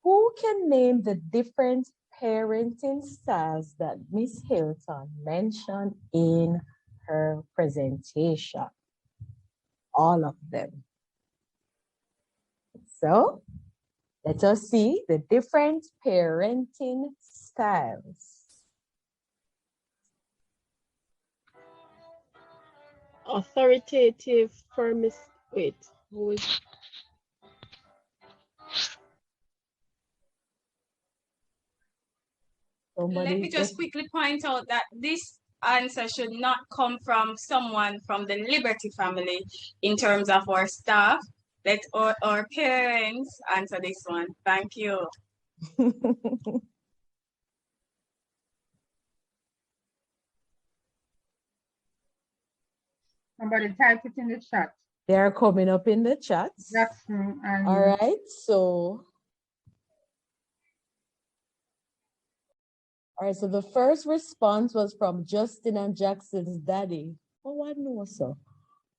Who can name the different parenting styles that Miss Hilton mentioned in her presentation? All of them. So, let us see the different parenting styles. Authoritative, permissive, wait, who is? Let me just quickly point out that this answer should not come from someone from the Liberty family in terms of our staff. Let our parents answer this one. Thank you. Somebody type it in the chat. They are coming up in the chat. Jackson and all right, so. All right, so the first response was from Justin and Jackson's daddy. Oh, I know so.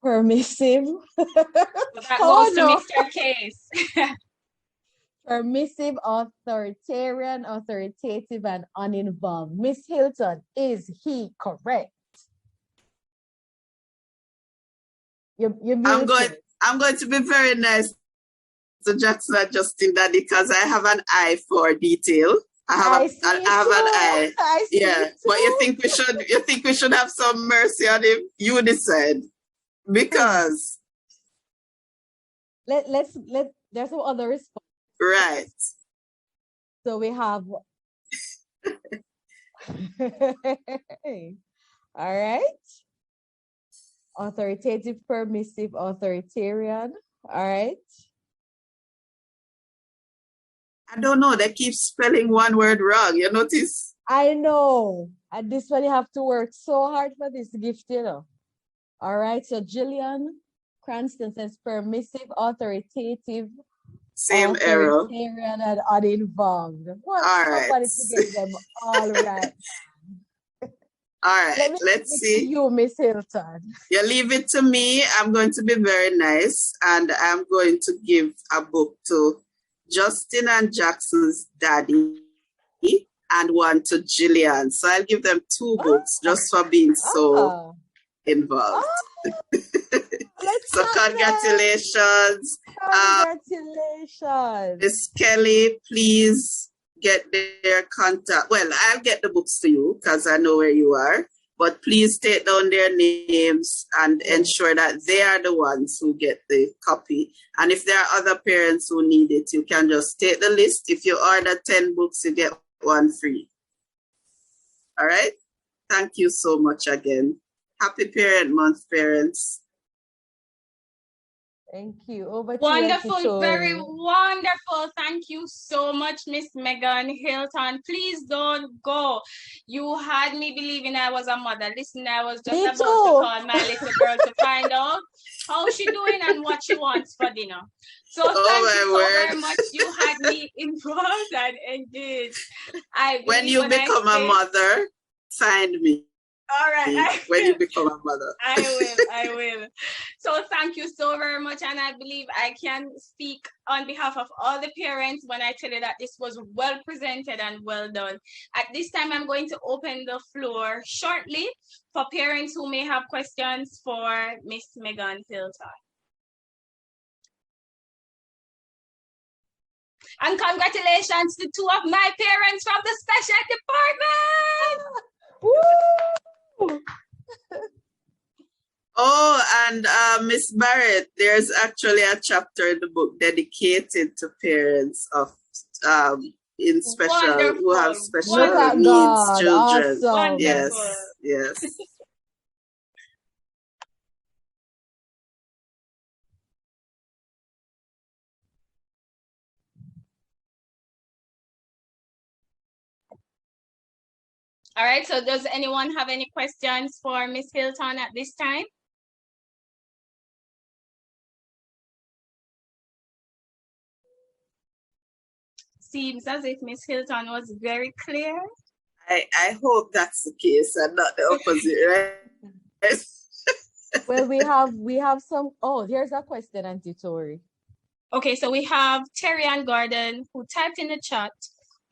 Permissive. That goes to Mr. Case. Permissive, authoritarian, authoritative, and uninvolved. Miss Hilton, is he correct? I'm going to be very nice to Jackson and Justin daddy, because I have an eye for detail. I have an eye. Yeah, but you think we should have some mercy on him? You decide. Because there's no other response. Right. So we have all right. Authoritative, permissive, authoritarian. All right. I don't know. They keep spelling one word wrong. You notice? I know. And this one you have to work so hard for this gift, you know. All right. So Jillian Cranston says permissive, authoritative, same error, authoritarian, and uninvolved. What? All right. Somebody to get them all right. All right, Let me let's leave it to see. you, Miss Hilton. You leave it to me. I'm going to be very nice, and I'm going to give a book to Justin and Jackson's daddy and one to Jillian. So I'll give them 2 books just for being so involved. Let's So clap them. congratulations. Congratulations. Miss Kelly, please get their contact. Well, I'll get the books to you because I know where you are. But please take down their names and ensure that they are the ones who get the copy. And if there are other parents who need it, you can just take the list. If you order 10 books, you get 1 free. All right? Thank you so much again. Happy Parent Month, parents. Thank you. Over to Wonderful, you, very Tori. wonderful. Thank you so much, Miss Megan Hilton. Please don't go. You had me believing I was a mother. Listen, I was just Me about to too. call my little girl to find out how she doing and what she wants for dinner. So thank you so very much. You had me involved and engaged. When you become a mother, find me. All right. When you become a mother. I will. So thank you so very much. And I believe I can speak on behalf of all the parents when I tell you that this was well presented and well done. At this time, I'm going to open the floor shortly for parents who may have questions for Miss Megan Hilton. And congratulations to 2 of my parents from the special department. Woo! Oh, and Miss Barrett, there's actually a chapter in the book dedicated to parents of in special who have special needs children. Awesome. Yes, yes. All right, so does anyone have any questions for Miss Hilton at this time? Seems as if Miss Hilton was very clear. I hope that's the case and not the opposite, right? Well, we have some. Oh, here's a question, Auntie Tori. Okay, so we have Terry Ann Gordon who typed in the chat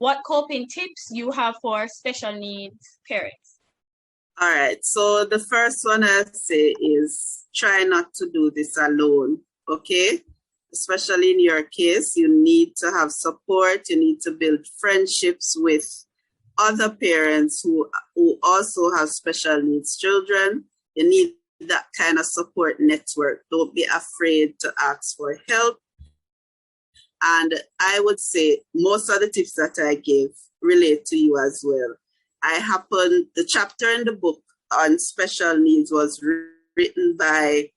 what coping tips you have for special needs parents. All right, so the first one I'll say is try not to do this alone, okay? Especially in your case, you need to have support, you need to build friendships with other parents who also have special needs children. You need that kind of support network. Don't be afraid to ask for help. And I would say most of the tips that I give relate to you as well. The chapter in the book on special needs was written by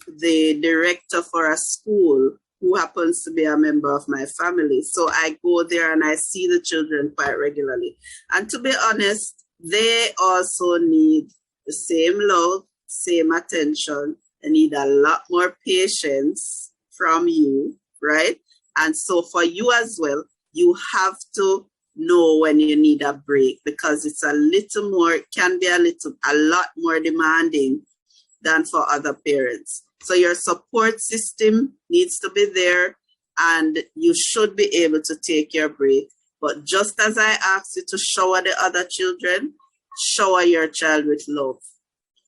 the director for a school who happens to be a member of my family. So I go there and I see the children quite regularly. And to be honest, they also need the same love, same attention. They need a lot more patience from you, right? And so for you as well, you have to know when you need a break because it's a lot more demanding than for other parents. So your support system needs to be there and you should be able to take your break. But just as I asked you to shower the other children, shower your child with love.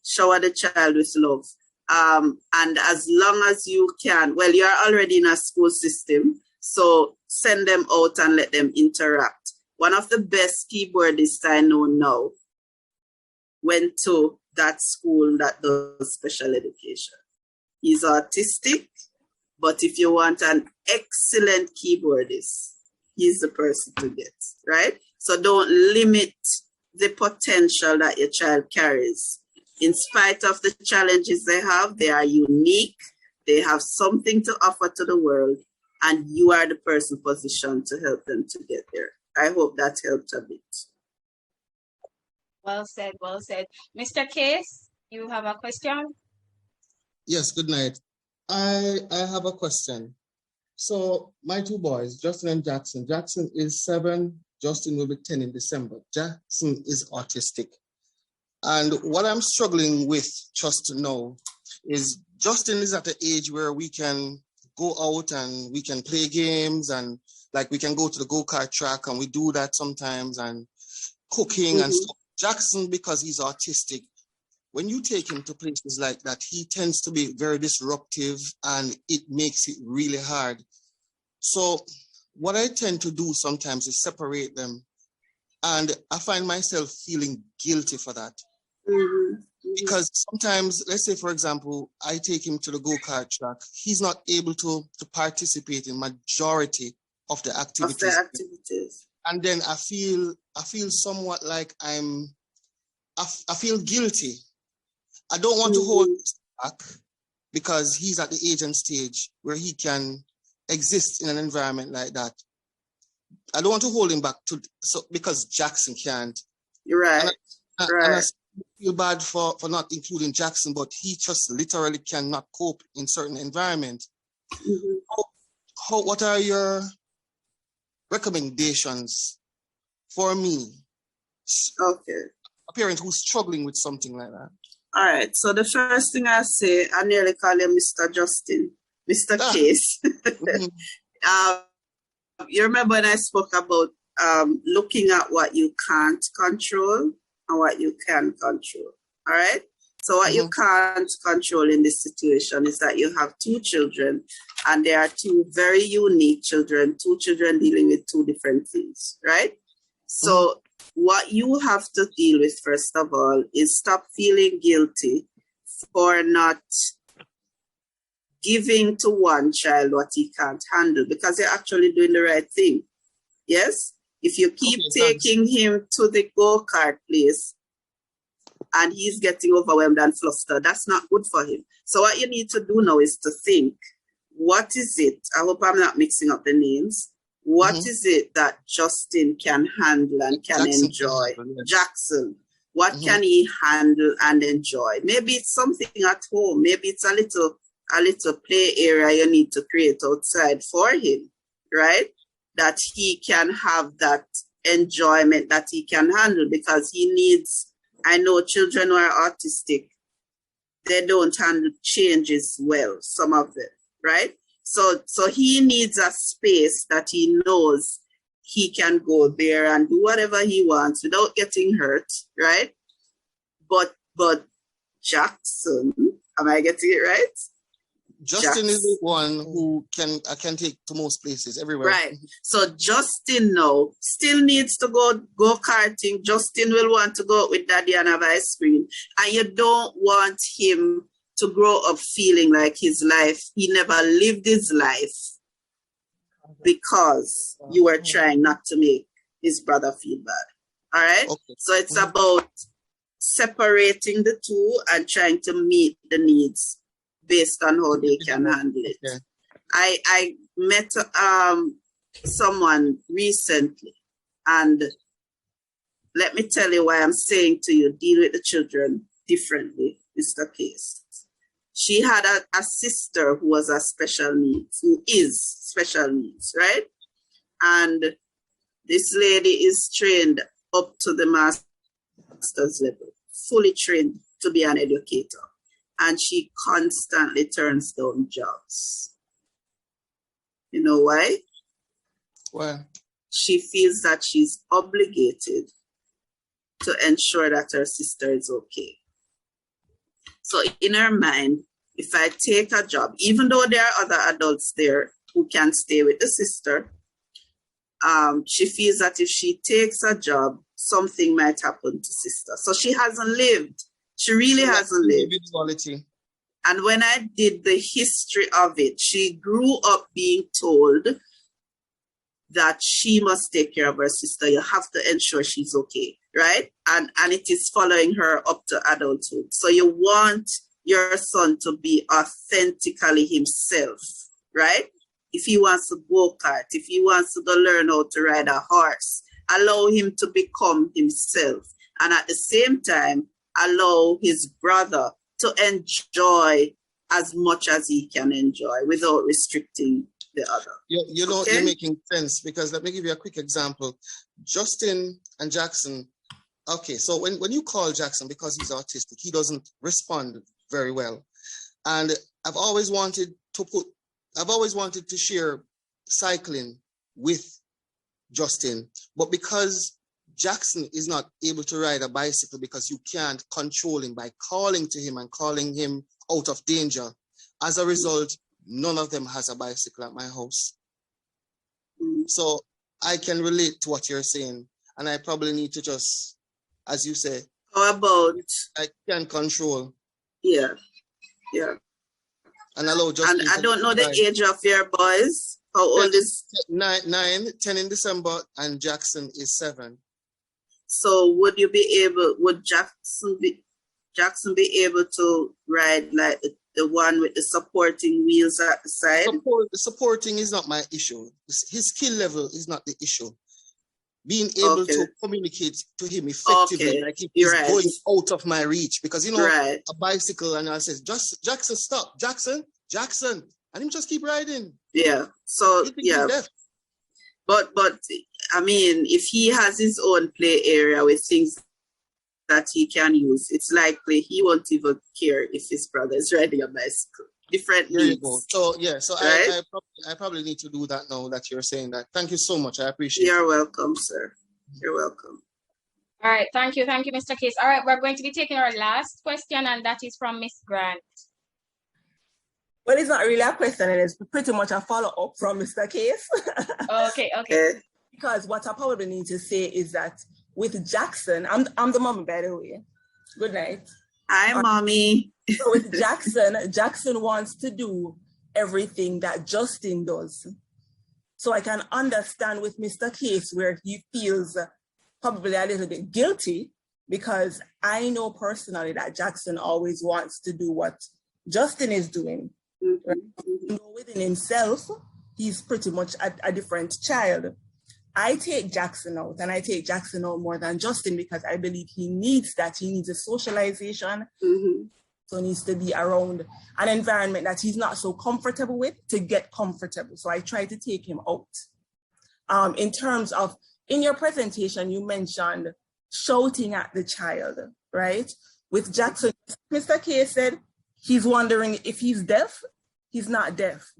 Shower the child with love. And as long as you can, well, you're already in a school system, so send them out and let them interact. One of the best keyboardists I know now went to that school that does special education. He's autistic, but if you want an excellent keyboardist, he's the person to get, right? So don't limit the potential that your child carries. In spite of the challenges they have, they are unique. They have something to offer to the world, and you are the person positioned to help them to get there. I hope that helped a bit. Well said, well said. Mr. Case, you have a question? Yes, good night. I have a question. So my 2 boys, Justin and Jackson. Jackson is 7, Justin will be 10 in December. Jackson is autistic. And what I'm struggling with just to know is Justin is at the age where we can go out and we can play games and like we can go to the go-kart track and we do that sometimes and cooking and stuff. Jackson, because he's autistic, when you take him to places like that, he tends to be very disruptive and it makes it really hard. So what I tend to do sometimes is separate them. And I find myself feeling guilty for that. Because sometimes, let's say, for example, I take him to the go-kart track. He's not able to participate in majority of the activities. And then I feel somewhat like I feel guilty. I don't want to hold him back because he's at the age and stage where he can exist in an environment like that. I don't want to hold him back because Jackson can't. You're right. And I feel bad for not including Jackson, but he just literally cannot cope in certain environments. What are your recommendations for me? Okay. A parent who's struggling with something like that. All right. So the first thing I say, I nearly call him Mr. Justin, Mr. Case. You remember when I spoke about looking at what you can't control and what you can control. All right. So what you can't control in this situation is that you have two children and they are two very unique children, two children dealing with two different things. Right. So what you have to deal with, first of all, is stop feeling guilty for not giving to one child what he can't handle, because you're actually doing the right thing. Yes? If you keep taking him to the go-kart place and he's getting overwhelmed and flustered, that's not good for him. So what you need to do now is to think, what is it? I hope I'm not mixing up the names. What is it that Justin can handle and can enjoy? Jackson. What can he handle and enjoy? Maybe it's something at home. Maybe it's a little play area you need to create outside for him, right? That he can have that enjoyment that he can handle, because he needs, I know children who are autistic, they don't handle changes well, some of them, right? So he needs a space that he knows he can go there and do whatever he wants without getting hurt, right? But Jackson, am I getting it right? Justin is the one who can take to most places, everywhere. Right. So Justin now still needs to go karting. Justin will want to go with daddy and have ice cream. And you don't want him to grow up feeling like his life, he never lived his life because you were trying not to make his brother feel bad. All right? Okay. So it's about separating the two and trying to meet the needs based on how they can handle it. Okay. I met someone recently, and let me tell you why I'm saying to you, deal with the children differently, Mr. Case. She had a sister who was a special needs, who is special needs, right? And this lady is trained up to the master's level, fully trained to be an educator. And she constantly turns down jobs. You know why? Why? She feels that she's obligated to ensure that her sister is okay. So in her mind, if I take a job, even though there are other adults there who can stay with the sister, she feels that if she takes a job, something might happen to sister. So she hasn't lived. She really hasn't lived. Individuality. And when I did the history of it, she grew up being told that she must take care of her sister. You have to ensure she's okay, right? And it is following her up to adulthood. So you want your son to be authentically himself, right? If he wants to go kart, if he wants to go learn how to ride a horse, allow him to become himself. And at the same time, allow his brother to enjoy as much as he can enjoy without restricting the other. You know, okay? You're making sense, because let me give you a quick example. Justin and Jackson Okay, so when you call Jackson, because he's autistic, he doesn't respond very well. And I've always wanted to share cycling with Justin, but because Jackson is not able to ride a bicycle because you can't control him by calling to him and calling him out of danger, as a result, none of them has a bicycle at my house. So I can relate to what you're saying, and I probably need to just, as you say, How about? I can control. Yeah. And allow Justin. And I don't know the age of your boys. How old is? 9, 10 in December, and Jackson is 7. So would Jackson be able to ride like the one with the supporting wheels at the side? The supporting is not my issue. His skill level is not the issue. Being able to communicate to him effectively, like if he's going out of my reach, because a bicycle, and I says, Jackson, stop, Jackson, and him just keep riding. Yeah. So but I mean, if he has his own play area with things that he can use, it's likely he won't even care if his brother is riding a bicycle. Different needs. There you go. So right? I probably need to do that now that you're saying that. Thank you so much. I appreciate it. You're welcome, sir. You're welcome. All right, thank you, Mr. Case. All right, we're going to be taking our last question, and that is from Miss Grant. Well, it's not really a question, it's pretty much a follow-up from Mr. Case. Okay. Because what I probably need to say is that with Jackson, I'm the mommy, by the way. Good night. Hi, mommy. So with Jackson wants to do everything that Justin does. So I can understand with Mr. Case where he feels probably a little bit guilty, because I know personally that Jackson always wants to do what Justin is doing. Right? Within himself, he's pretty much a different child. I take Jackson out, and I take Jackson out more than Justin because I believe he needs that. He needs a socialization. So he needs to be around an environment that he's not so comfortable with to get comfortable. So I try to take him out. In terms of, in your presentation, you mentioned shouting at the child, right? With Jackson, Mr. K said he's wondering if he's deaf. He's not deaf.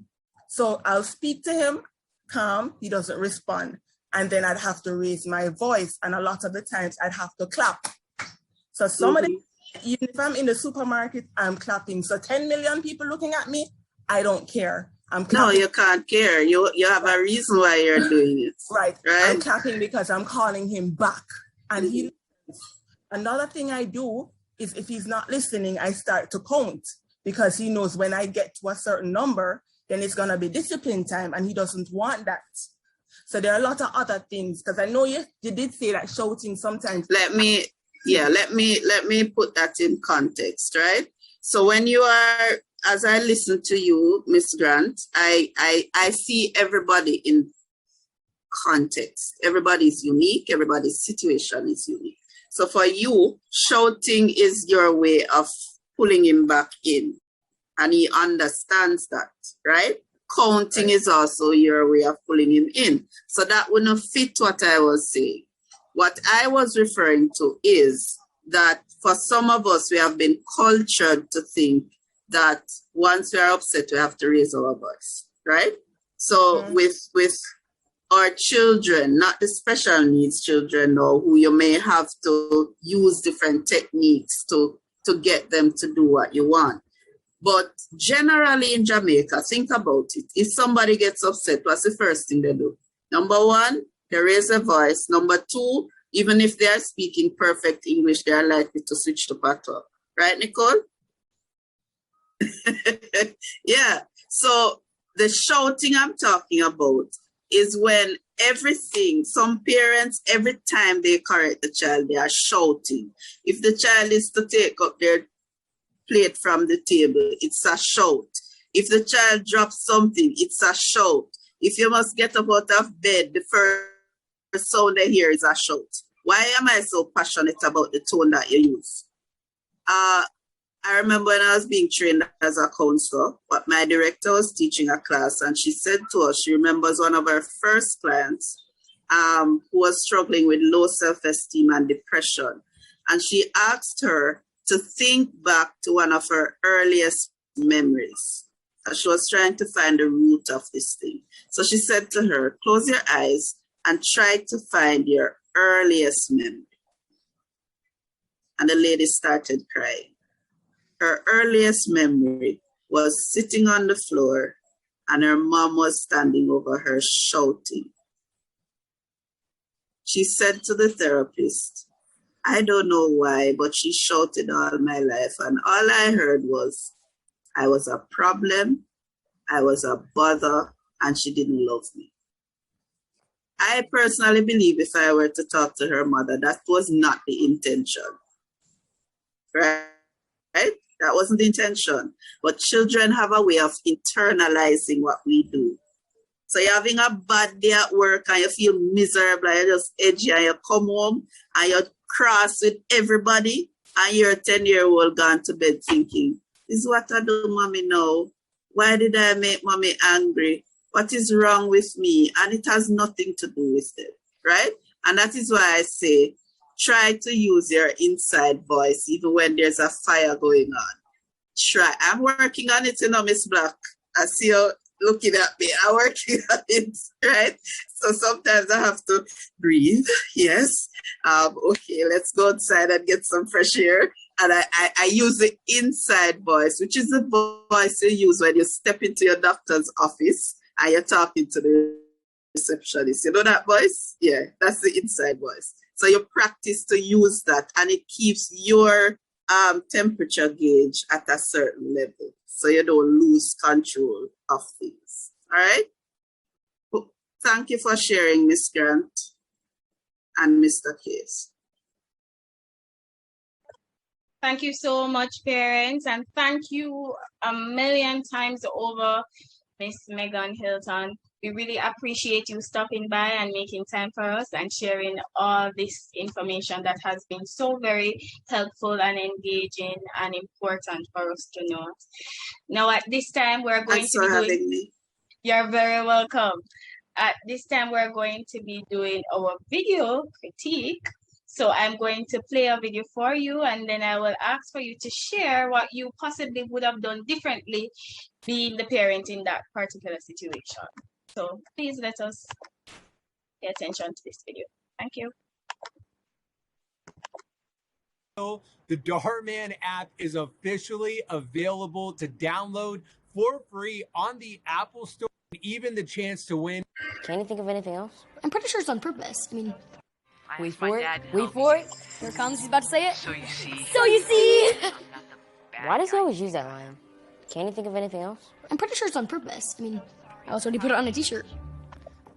So I'll speak to him, calm, he doesn't respond. And then I'd have to raise my voice. And a lot of the times I'd have to clap. So even if I'm in the supermarket, I'm clapping. So 10 million people looking at me, I don't care. I'm clapping. No, you can't care. You have a reason why you're doing it. Right. I'm clapping because I'm calling him back. And he listens. Another thing I do is if he's not listening, I start to count, because he knows when I get to a certain number, then it's going to be discipline time, and he doesn't want that. So there are a lot of other things, because I know you did say that shouting sometimes. Let me put that in context, right? So when you are, as I listen to you, Miss Grant, I see everybody in context. Everybody's unique. Everybody's situation is unique. So for you, shouting is your way of pulling him back in, and he understands that, right? Counting is also your way of pulling him in. So that wouldn't fit what I was saying. What I was referring to is that for some of us, we have been cultured to think that once we are upset, we have to raise our voice, right? So with our children, not the special needs children, or who you may have to use different techniques to get them to do what you want. But generally in Jamaica, think about it. If somebody gets upset, what's the first thing they do? Number one, they raise a voice. Number two, even if they are speaking perfect English, they are likely to switch to patois. Right, Nicole? Yeah. So the shouting I'm talking about is when some parents, every time they correct the child, they are shouting. If the child is to take up their plate from the table, it's a shout. If the child drops something, it's a shout. If you must get up out of bed, the first sound they hear is a shout. Why am I so passionate about the tone that you use? I remember when I was being trained as a counselor, but my director was teaching a class, and she said to us, she remembers one of her first clients, who was struggling with low self-esteem and depression. And she asked her to think back to one of her earliest memories. She was trying to find the root of this thing. So she said to her, close your eyes and try to find your earliest memory. And the lady started crying. Her earliest memory was sitting on the floor and her mom was standing over her shouting. She said to the therapist, I don't know why, but she shouted all my life. And all I heard was, I was a problem, I was a bother, and she didn't love me. I personally believe if I were to talk to her mother, that was not the intention. Right? That wasn't the intention. But children have a way of internalizing what we do. So you're having a bad day at work and you feel miserable and you're just edgy and you come home and you're cross with everybody and your 10-year-old gone to bed thinking, this is what I do, mommy, now. Why did I make mommy angry? What is wrong with me? And it has nothing to do with it, right? And that is why I say, try to use your inside voice even when there's a fire going on. Try. I'm working on it, Miss Black. I see you looking at me. I'm working on it, right? So sometimes I have to breathe. Yes. Okay, let's go outside and get some fresh air. And I use the inside voice, which is the voice you use when you step into your doctor's office and you're talking to the receptionist. You know that voice? Yeah, that's the inside voice. So you practice to use that and it keeps your temperature gauge at a certain level so you don't lose control of things. All right? Well, thank you for sharing, Miss Grant and Mr. Case. Thank you so much, parents, and thank you a million times over, Miss Megan Hilton. We really appreciate you stopping by and making time for us and sharing all this information that has been so very helpful and engaging and important for us to know. Now, at this time, we're going Thanks to for be having doing... me. You're very welcome. At this time, we're going to be doing our video critique. So I'm going to play a video for you, and then I will ask for you to share what you possibly would have done differently being the parent in that particular situation. So please let us pay attention to this video. Thank you. The Dhar app is officially available to download for free on the Apple Store, and even the chance to win. Can you think of anything else? I'm pretty sure it's on purpose. I mean, wait for it. Wait for it. Here it comes. He's about to say it. So you see. So you see. Why does he always use that line? Can you think of anything else? I'm pretty sure it's on purpose. I mean, I also already put it on a t-shirt.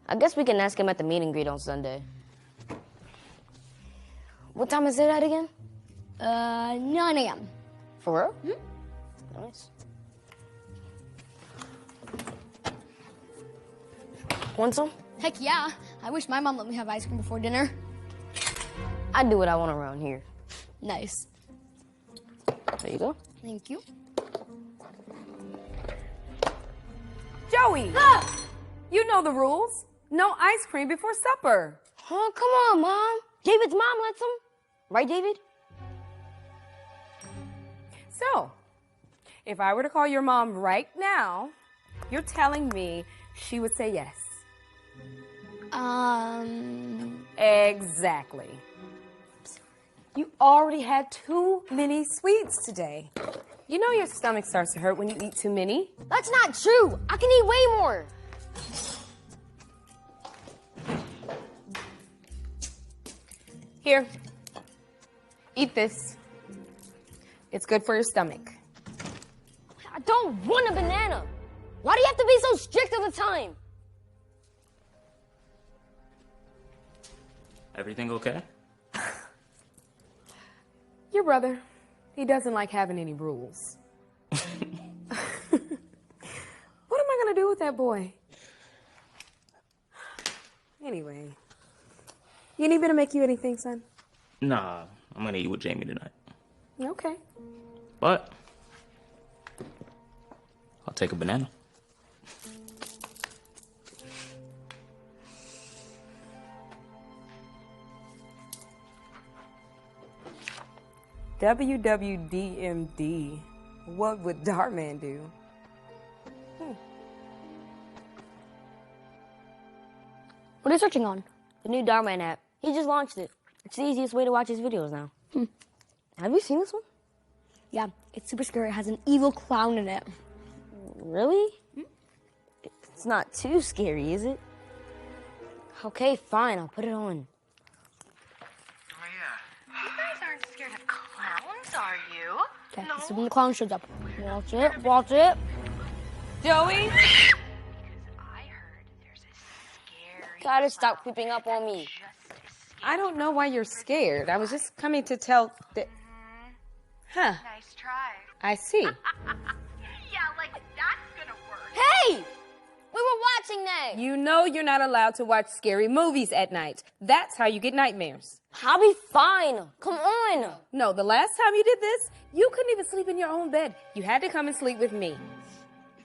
I guess we can ask him at the meet and greet on Sunday. What time is it at again? 9 a.m. For real? Mm-hmm. Nice. Want some? Heck yeah. I wish my mom let me have ice cream before dinner. I do what I want around here. Nice. There you go. Thank you. Joey! You know the rules. No ice cream before supper. Oh, come on, Mom. David's mom lets him. Right, David? So, if I were to call your mom right now, you're telling me she would say yes. Exactly. You already had too many sweets today. You know your stomach starts to hurt when you eat too many. That's not true. I can eat way more. Here, eat this. It's good for your stomach. I don't want a banana. Why do you have to be so strict all the time? Everything okay? Your brother, he doesn't like having any rules. What am I gonna do with that boy? Anyway, you need me to make you anything, son? Nah, I'm gonna eat with Jamie tonight. Okay. But I'll take a banana. WWDMD. What would Darman do? What are you searching on? The new Darman app. He just launched it. It's the easiest way to watch his videos now. Have you seen this one? Yeah, it's super scary. It has an evil clown in it. Really? It's not too scary, is it? Okay, fine. I'll put it on. You guys aren't scared of clowns, are you? Okay, this is when the clown shows up. Watch it. Watch it. Joey? Gotta stop creeping up on me. I don't know why you're scared. I was just coming to tell that. Huh. Nice try. I see. Yeah, like that's gonna work. Hey! We were watching that. You know you're not allowed to watch scary movies at night. That's how you get nightmares. I'll be fine. Come on. No, the last time you did this, you couldn't even sleep in your own bed. You had to come and sleep with me.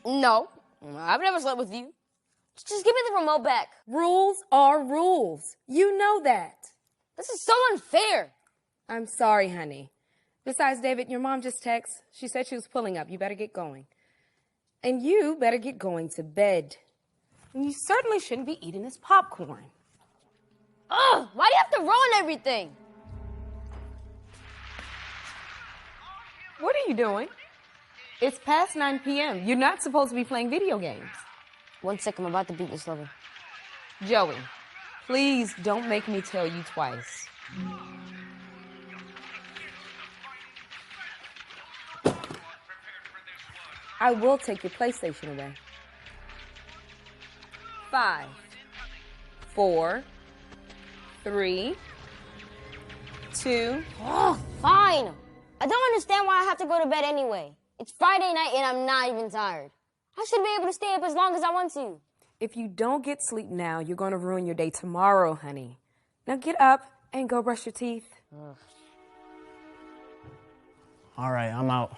No, I've never slept with you. Just give me the remote back. Rules are rules. You know that. This is so unfair. I'm sorry, honey. Besides, David, your mom just texted. She said she was pulling up. You better get going. And you better get going to bed. And you certainly shouldn't be eating this popcorn. Ugh, why do you have to ruin everything? What are you doing? It's past 9 p.m. You're not supposed to be playing video games. 1 second, I'm about to beat this level. Joey, please don't make me tell you twice. I will take your PlayStation away. 5, 4, 3, 2. Oh, fine. I don't understand why I have to go to bed anyway. It's Friday night and I'm not even tired. I should be able to stay up as long as I want to. If you don't get sleep now, you're going to ruin your day tomorrow, honey. Now get up and go brush your teeth. All right, I'm out.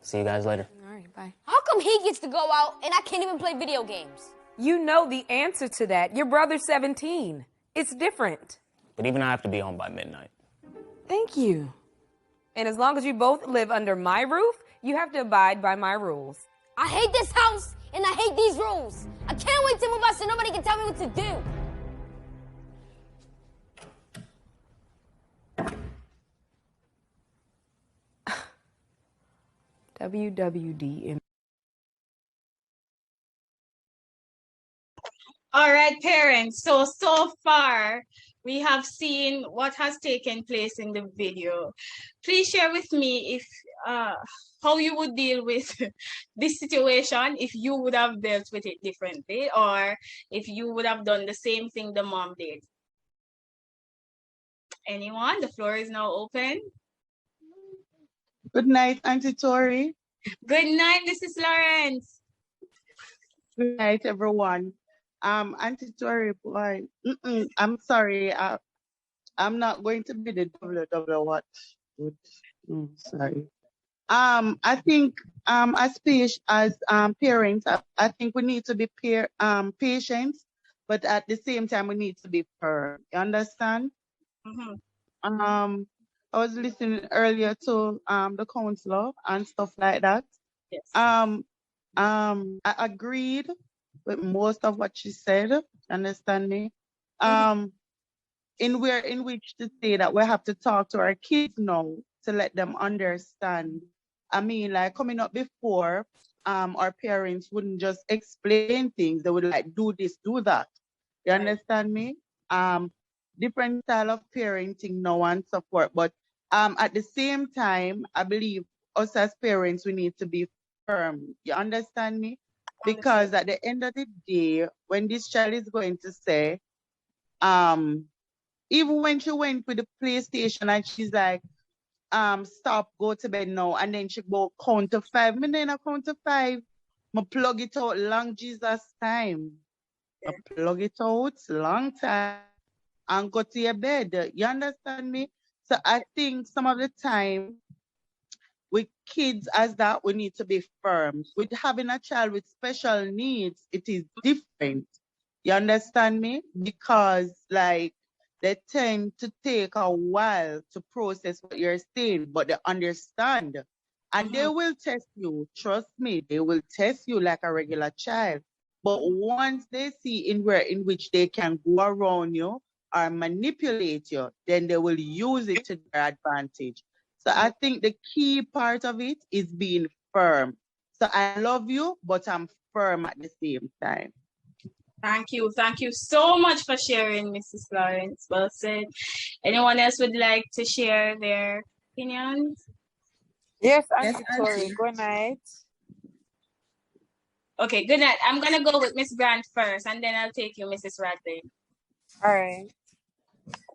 See you guys later. All right, bye. How come he gets to go out and I can't even play video games? You know the answer to that. Your brother's 17. It's different. But even I have to be home by midnight. Thank you. And as long as you both live under my roof, you have to abide by my rules. I hate this house and I hate these rules. I can't wait to move out so nobody can tell me what to do. WWDM. All right, parents. So far, we have seen what has taken place in the video. Please share with me if how you would deal with this situation, if you would have dealt with it differently, or if you would have done the same thing the mom did. Anyone? The floor is now open. Good night, Auntie Tori. Good night, Mrs. Lawrence. Good night, everyone. Auntie Tori, boy, I'm sorry. I'm not going to be the WW what. Sorry. I think as parents, I think we need to be patient, but at the same time we need to be firm. You understand? Mm-hmm. I was listening earlier to the counselor and stuff like that. Yes. I agreed with most of what she said. Understand me? In which to say that we have to talk to our kids now to let them understand. I mean, like coming up before, our parents wouldn't just explain things. They would like do this, do that. You understand me? Different style of parenting now and so forth. But at the same time, I believe us as parents, we need to be firm. You understand me? Because at the end of the day, when this child is going to say, even when she went with the PlayStation and she's like, stop, go to bed now, and then she go count to 5. Me then I count to 5. I plug it out long Jesus time. I plug it out long time and go to your bed. You understand me? So I think some of the time with kids as that, we need to be firm. With having a child with special needs, it is different. You understand me? Because like they tend to take a while to process what you're saying, but they understand. And they will test you. Trust me, they will test you like a regular child. But once they see in which they can go around you or manipulate you, then they will use it to their advantage. So I think the key part of it is being firm. So I love you, but I'm firm at the same time. Thank you. Thank you so much for sharing, Mrs. Lawrence. Well said. Anyone else would like to share their opinions? Yes, Auntie Tori. Good night. Okay, good night. I'm gonna go with Miss Grant first, and then I'll take you, Mrs. Radley. All right.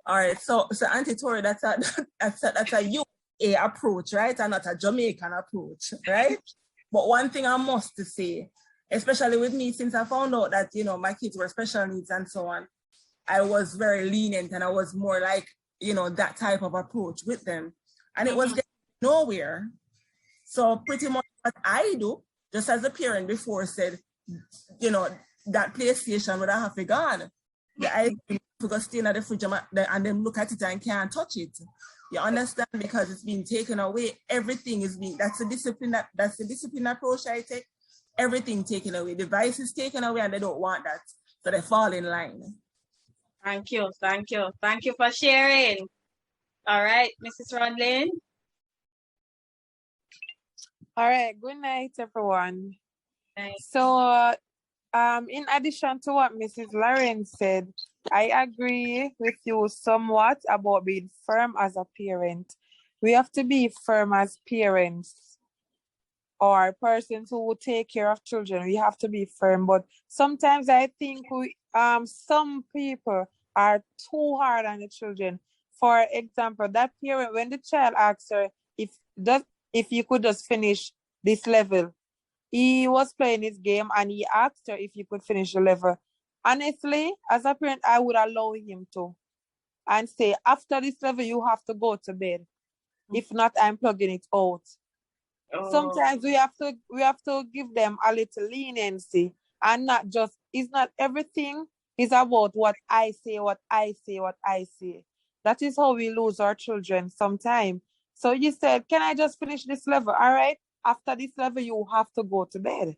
All right. So Auntie Tori, that's a USA approach, right? And not a Jamaican approach, right? But one thing I must say, especially with me, since I found out that, you know, my kids were special needs and so on, I was very lenient and I was more like, you know, that type of approach with them. And it was getting nowhere. So pretty much what I do, just as a parent before said, you know, that PlayStation would have to gone. The ice cream to stay in the fridge and then look at it and can't touch it. You understand? Because it's been taken away. Everything is being, that's the discipline approach I take. Everything taken away. Devices taken away and they don't want that. So they fall in line. Thank you. Thank you. Thank you for sharing. All right, Mrs. Rodlin. All right. Good night, everyone. So, in addition to what Mrs. Lawrence said, I agree with you somewhat about being firm as a parent. We have to be firm as parents or persons who take care of children. We have to be firm, but sometimes I think some people are too hard on the children. For example, that parent, when the child asks her if you could just finish this level, he was playing his game and he asked her if you could finish the level. Honestly, as a parent, I would allow him to and say, after this level, you have to go to bed. If not, I'm plugging it out. Sometimes we have to give them a little leniency and not just, it's not everything is about what I say. That is how we lose our children sometimes. So you said, can I just finish this level? All right. After this level, you have to go to bed.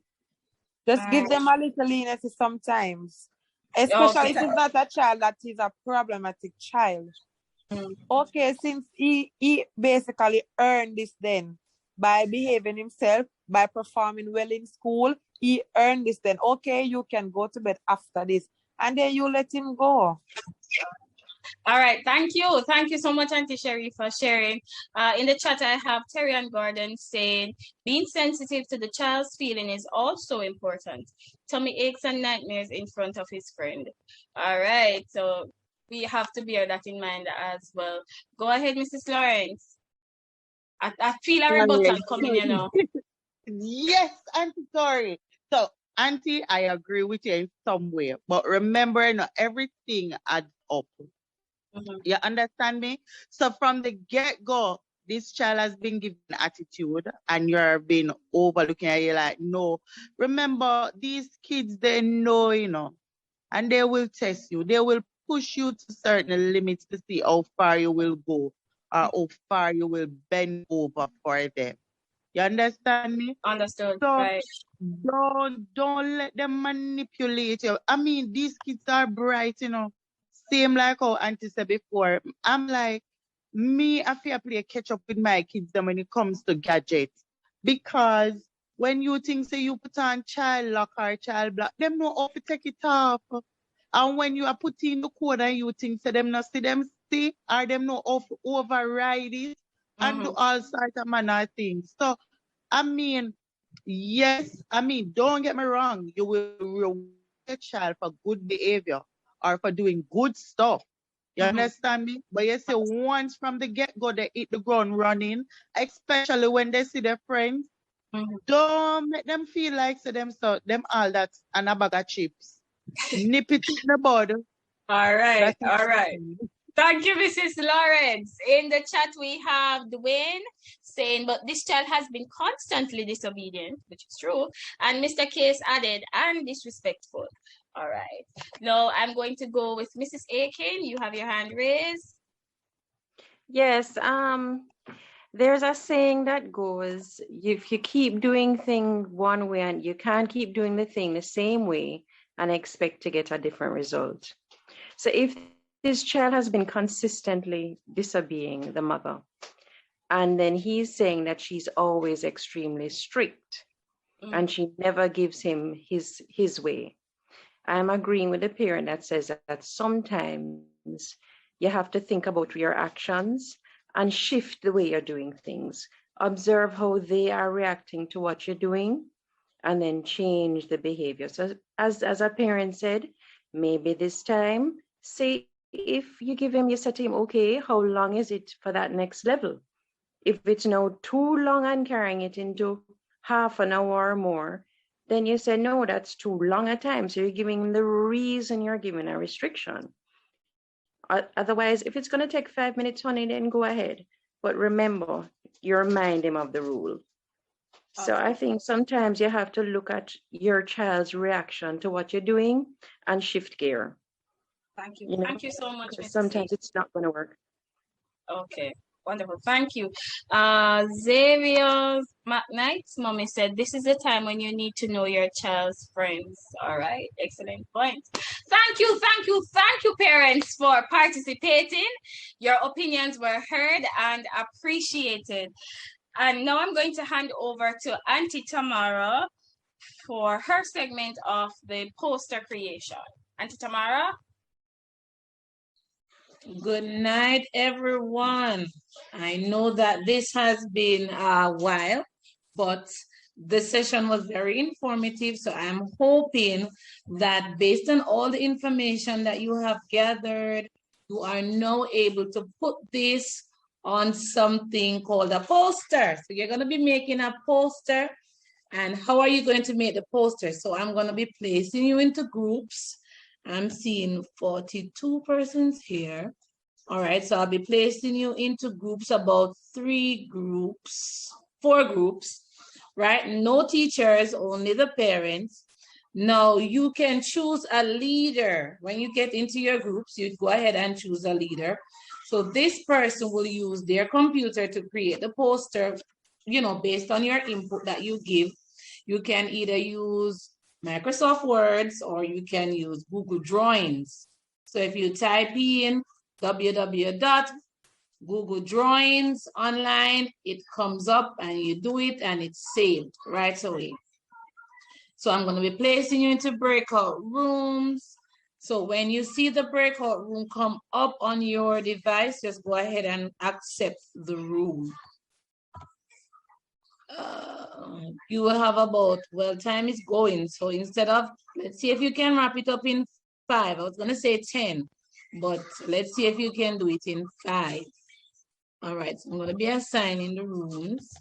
Just give them a little leniency sometimes. Especially if it's not a child that is a problematic child. Okay, since he basically earned this then by behaving himself, by performing well in school, he earned this then. Okay, you can go to bed after this. And then you let him go. All right, thank you. Thank you so much, Auntie Sherry, for sharing. In the chat, I have Terry and Gordon saying, being sensitive to the child's feeling is also important. Tummy aches and nightmares in front of his friend. All right, so we have to bear that in mind as well. Go ahead, Mrs. Lawrence. I feel a rebuttal coming, you know. Yes, Auntie, sorry. So, Auntie, I agree with you in some way, but remember, not everything adds up. You understand me? So from the get-go, this child has been given attitude and you're being overlooking at you like, no. Remember, these kids, they know, you know, and they will test you. They will push you to certain limits to see how far you will go or how far you will bend over for them. You understand me? Understood. So right. don't let them manipulate you. I mean, these kids are bright, you know. Same like how Auntie said before. I'm like, I feel play catch up with my kids when it comes to gadgets. Because when you think say you put on child lock or child block, them know how to take it off. And when you are putting the code and you think say them not see them see, or them know how to override it and do all sorts of manner of things. So I mean, yes, I mean, don't get me wrong, you will reward a child for good behavior or for doing good stuff. You understand me? But you say once from the get-go, they hit the ground running, especially when they see their friends. Don't make them feel like them all that and a bag of chips. Nip it in the bud. All right, all right. Thank you, Mrs. Lawrence. In the chat, we have Dwayne saying, but this child has been constantly disobedient, which is true. And Mr. Case added, and disrespectful. All right. Now I'm going to go with Mrs. Aiken. You have your hand raised. Yes, there's a saying that goes, if you keep doing things one way and you can't keep doing the thing the same way and expect to get a different result. So if this child has been consistently disobeying the mother, and then he's saying that she's always extremely strict and she never gives him his way, I'm agreeing with the parent that says that sometimes you have to think about your actions and shift the way you're doing things. Observe how they are reacting to what you're doing and then change the behavior. So as a parent said, maybe this time, say if you give him, you say to him, okay, how long is it for that next level? If it's now too long and carrying it into half an hour or more, then you say, no, that's too long a time. So you're giving the reason you're giving a restriction. Otherwise, if it's going to take 5 minutes, honey, then go ahead. But remember, you remind him of the rule. So I think sometimes you have to look at your child's reaction to what you're doing and shift gear. Thank you. You know, Thank you so much, Mrs. sometimes it's not going to work. Okay. Wonderful. Thank you. Xavier McKnight's mommy said, this is the time when you need to know your child's friends. All right. Excellent point. Thank you. Thank you. Thank you, parents, for participating. Your opinions were heard and appreciated. And now I'm going to hand over to Auntie Tamara for her segment of the poster creation. Auntie Tamara? Good night, everyone. I know that this has been a while, but the session was very informative. So I'm hoping that based on all the information that you have gathered, you are now able to put this on something called a poster. So you're going to be making a poster. And how are you going to make the poster? So I'm going to be placing you into groups. I'm seeing 42 persons here. All right, so I'll be placing you into groups, about 4 groups, right? No teachers, only the parents. Now you can choose a leader. When you get into your groups, you go ahead and choose a leader. So this person will use their computer to create the poster, based on your input that you give. You can either use Microsoft Words or you can use Google Drawings. So if you type in www.Google Drawings online, it comes up and you do it and it's saved right away. So I'm going to be placing you into breakout rooms. So when you see the breakout room come up on your device, just go ahead and accept the room. You will have time is going. So instead of, let's see if you can wrap it up in 5. I was going to say 10, but let's see if you can do it in 5. All right, so I'm going to be assigning the rooms.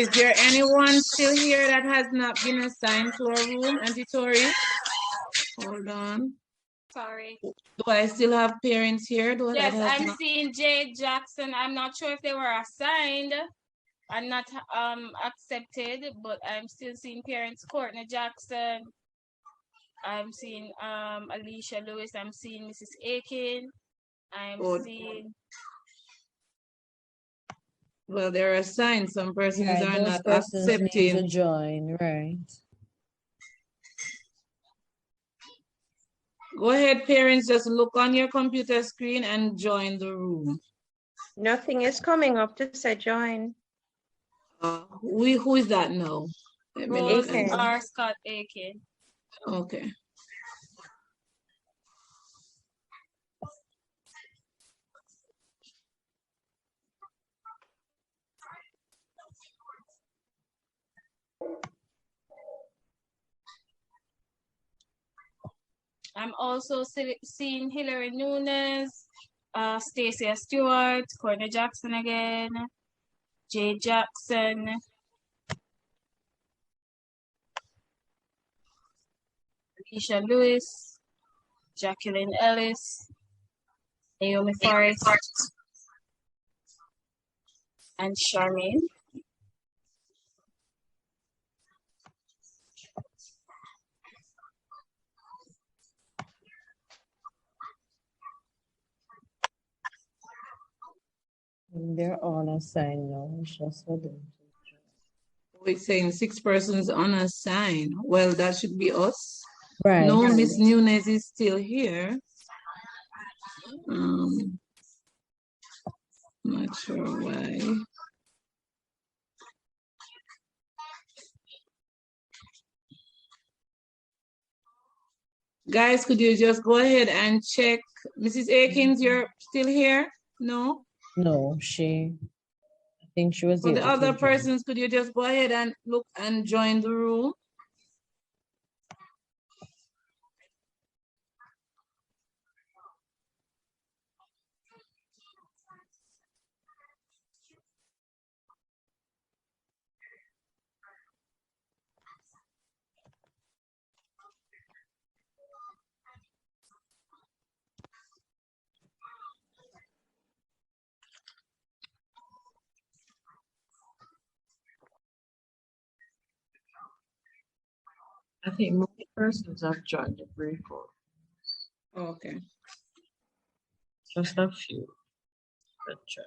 Is there anyone still here that has not been assigned to our room, Auntie Tori? Hold on. Sorry. Do I still have parents here? Yes, I'm seeing Jade Jackson. I'm not sure if they were assigned and not accepted, but I'm still seeing parents. Courtney Jackson. I'm seeing Alicia Lewis. I'm seeing Mrs. Aiken. I'm seeing. Well, they're assigned. Some persons Right, are those not persons need accepting. to join, right? Go ahead, parents, just look on your computer screen and join the room. Nothing is coming up to say join. Who is that now? Rose R. Scott Aiken. Okay. I'm also seeing Hillary Nunes, Stacia Stewart, Courtney Jackson again, Jay Jackson, Alicia Lewis, Jacqueline Ellis, Naomi Forrest, and Charmaine. They're all assigned now. It's just for them. We're saying 6 persons unassigned. Well, that should be us. Right. No, Miss Nunes is still here. Not sure why. Guys, could you just go ahead and check? Mrs. Akins, you're still here? No? No, I think she was For the able to other join. persons, could you just go ahead and look and join the room? I think most persons have joined the breakout. Okay. Just a few. Good job.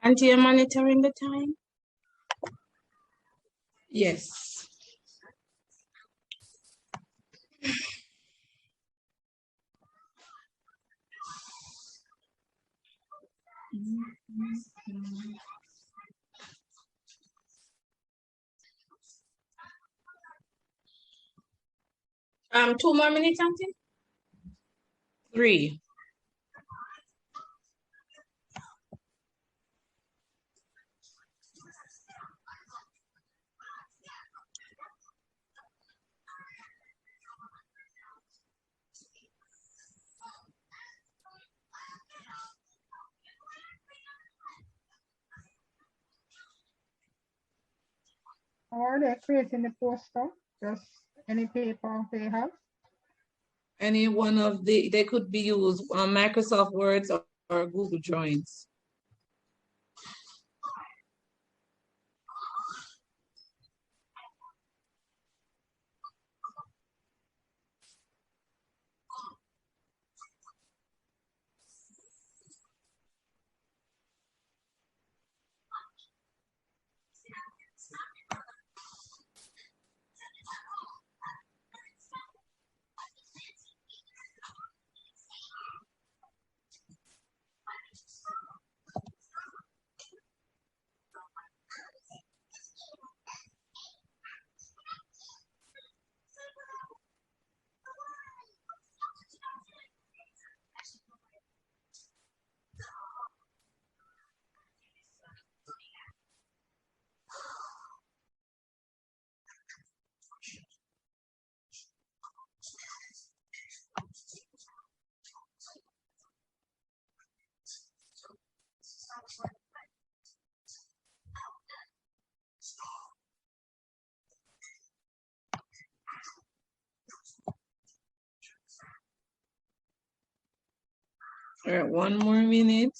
Auntie, you're monitoring the time? Yes. Two more minutes, Auntie? 3. How are they creating the poster? Just any paper they have? Any one of they could be used on Microsoft Words or Google Drawings. All right, 1 more minute.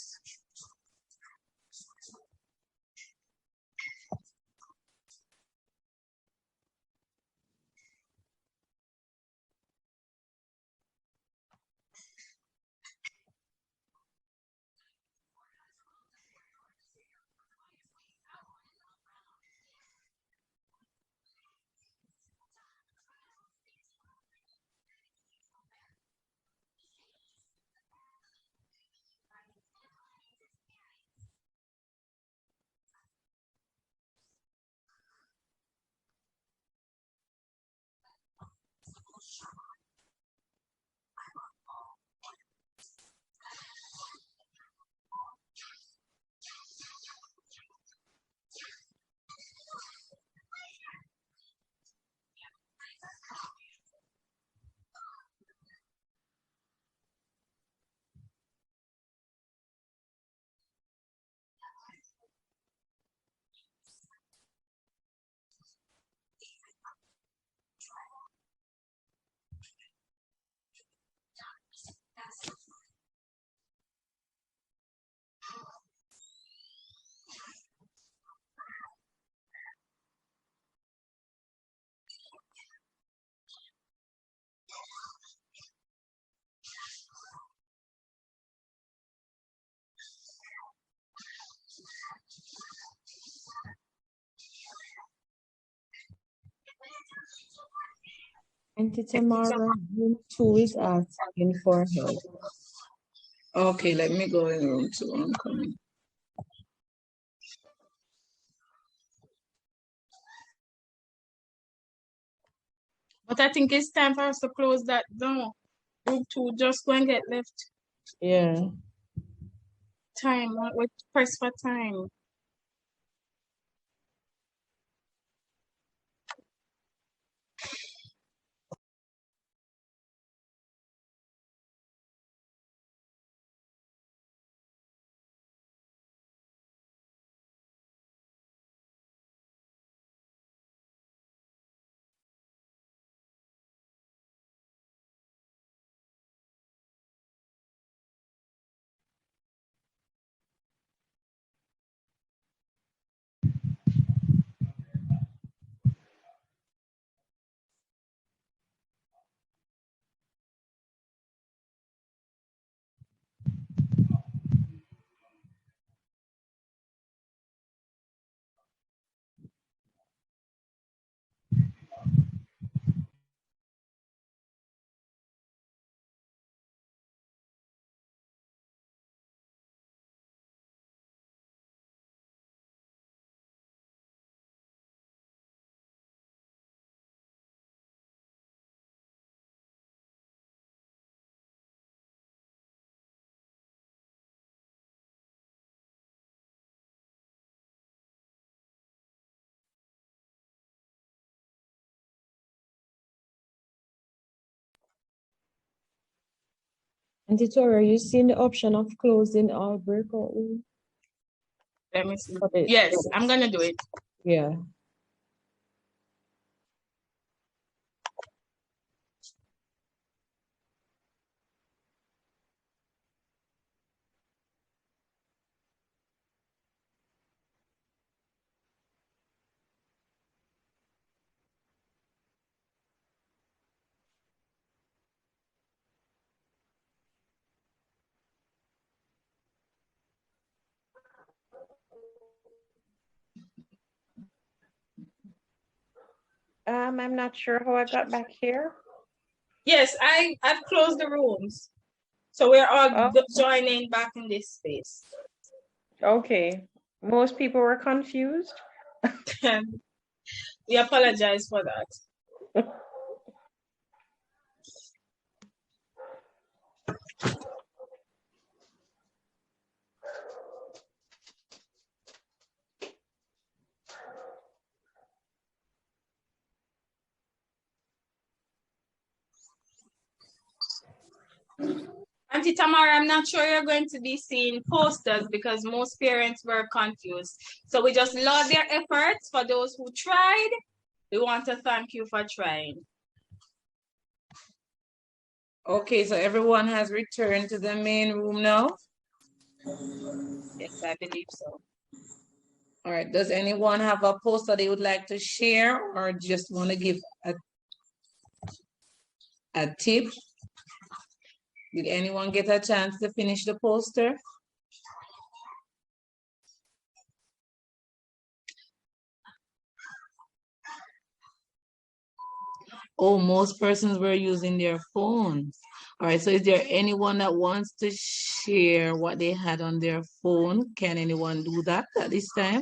Auntie Tamara, room 2 is asking for help. Okay, let me go in room 2. I'm coming. But I think it's time for us to close that down. Room 2, just go and get left. Yeah. Time, what press for time? Auntie Tora, you seen the option of closing our breakout room? Let me see. Okay. Yes, I'm gonna do it. Yeah. I'm not sure how I got back here. Yes, I've closed the rooms. So we're all Oh. joining back in this space. Okay. Most people were confused. We apologize for that. Auntie Tamara, I'm not sure you're going to be seeing posters because most parents were confused. So we just laud their efforts for those who tried. We want to thank you for trying. Okay, so everyone has returned to the main room now? Yes, I believe so. All right, does anyone have a poster they would like to share or just want to give a tip? Did anyone get a chance to finish the poster? Oh, most persons were using their phones. All right, so is there anyone that wants to share what they had on their phone? Can anyone do that at this time?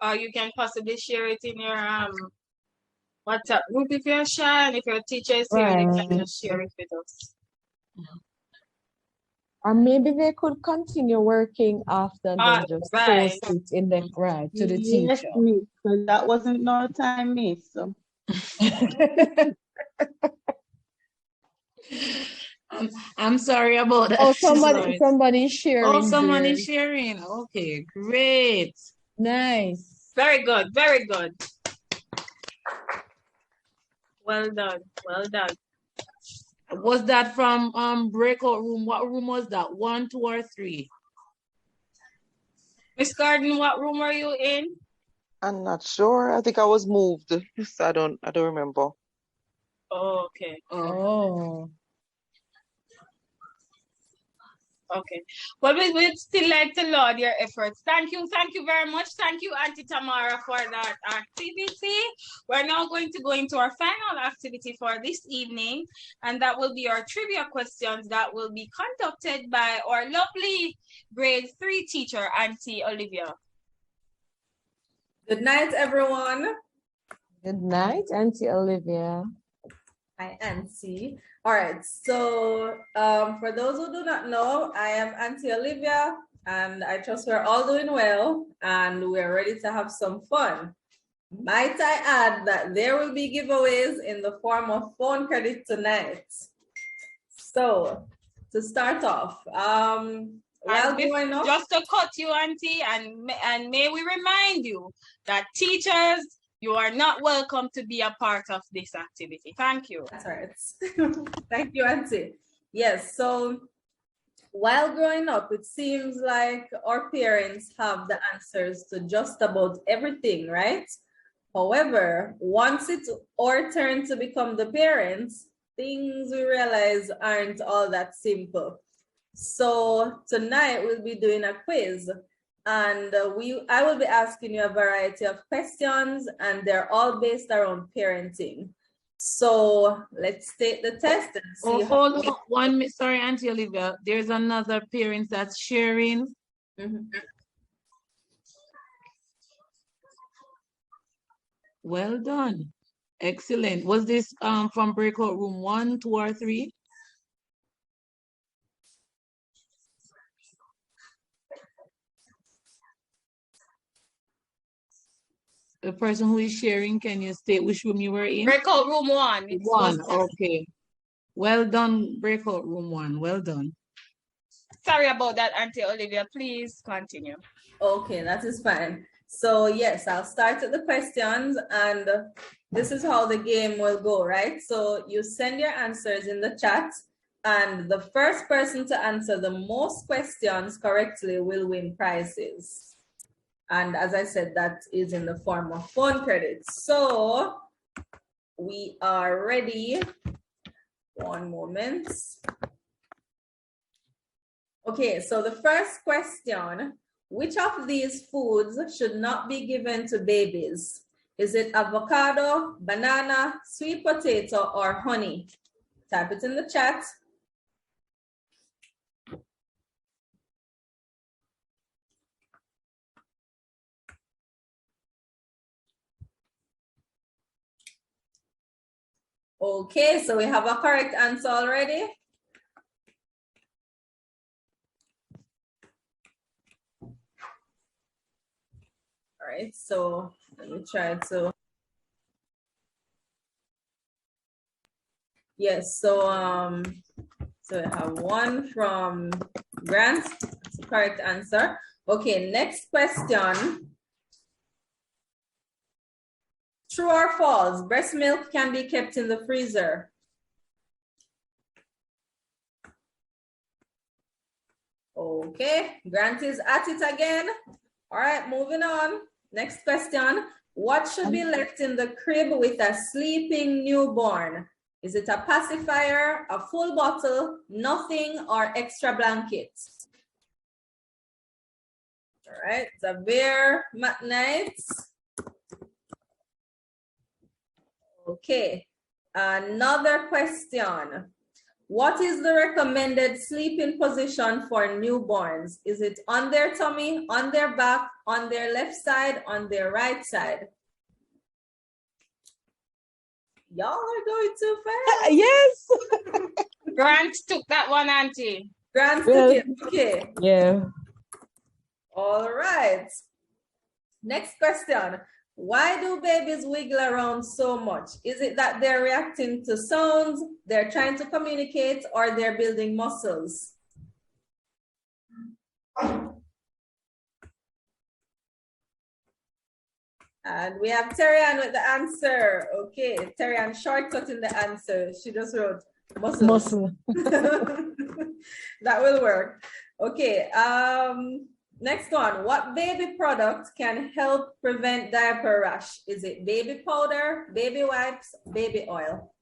Or you can possibly share it in your WhatsApp group if you're shy, and if your teacher is here, they can just share it with us. Or maybe they could continue working after and then just right. post it in the right to the Yes, teacher. miss. So that wasn't no time, miss. So. I'm sorry about that. Oh, somebody's sharing. Oh, somebody's sharing. Okay, great. Nice. Very good, very good. Well done, well done. Was that from breakout room? What room was that? 1, 2, or 3? Miss Garden, what room are you in? I'm not sure. I think I was moved. So I don't remember. Oh, okay. Oh. Okay. Well, we'd still like to laud your efforts. Thank you very much. Thank you, Auntie Tamara, for that activity. We're now going to go into our final activity for this evening, and that will be our trivia questions that will be conducted by our lovely grade 3 teacher, Auntie Olivia. Good night, everyone. Good night, Auntie Olivia. Hi, Auntie. All right, so for those who do not know, I am Auntie Olivia, and I trust we're all doing well, and we're ready to have some fun. Might I add that there will be giveaways in the form of phone credit tonight. So, to start off, just to cut you, Auntie, and may we remind you that teachers, you are not welcome to be a part of this activity. Thank you. That's right. Thank you, Auntie. Yes, so while growing up, it seems like our parents have the answers to just about everything, right? However, once it's our turn to become the parents, things we realize aren't all that simple. So tonight we'll be doing a quiz. And I will be asking you a variety of questions, and they're all based around parenting. So let's take the test and see. Hold on 1 minute. Sorry, Auntie Olivia. There's another parent that's sharing. Well done. Excellent. Was this from breakout room 1, 2, or 3? The person who is sharing, can you state which room you were in? Breakout room 1. 1, okay. Well done, breakout room 1. Well done. Sorry about that, Auntie Olivia. Please continue. Okay, that is fine. So yes, I'll start with the questions, and this is how the game will go, right? So you send your answers in the chat, and the first person to answer the most questions correctly will win prizes. And as I said, that is in the form of phone credits. So we are ready. 1 moment. Okay, so the first question, which of these foods should not be given to babies? Is it avocado, banana, sweet potato, or honey? Type it in the chat. Okay, so we have a correct answer already. All right, so let me try to. Yes, so we have 1 from Grant. That's the correct answer. Okay, next question. True or false? Breast milk can be kept in the freezer. Okay, Grant is at it again. All right, moving on. Next question. What should be left in the crib with a sleeping newborn? Is it a pacifier, a full bottle, nothing, or extra blankets? All right, Zabir McKnight. Okay, another question. What is the recommended sleeping position for newborns? Is it on their tummy, on their back, on their left side, on their right side? Y'all are going too fast. Yes. Grant took that one, Auntie. Grant took it. Okay. Yeah. All right. Next question. Why do babies wiggle around so much? Is it that they're reacting to sounds, they're trying to communicate, or they're building muscles? And we have Terrian with the answer. Okay, Terrian shortcutting the answer. She just wrote muscle. Muscle. That will work. Okay, next one. What baby product can help prevent diaper rash? Is it baby powder, baby wipes, baby oil?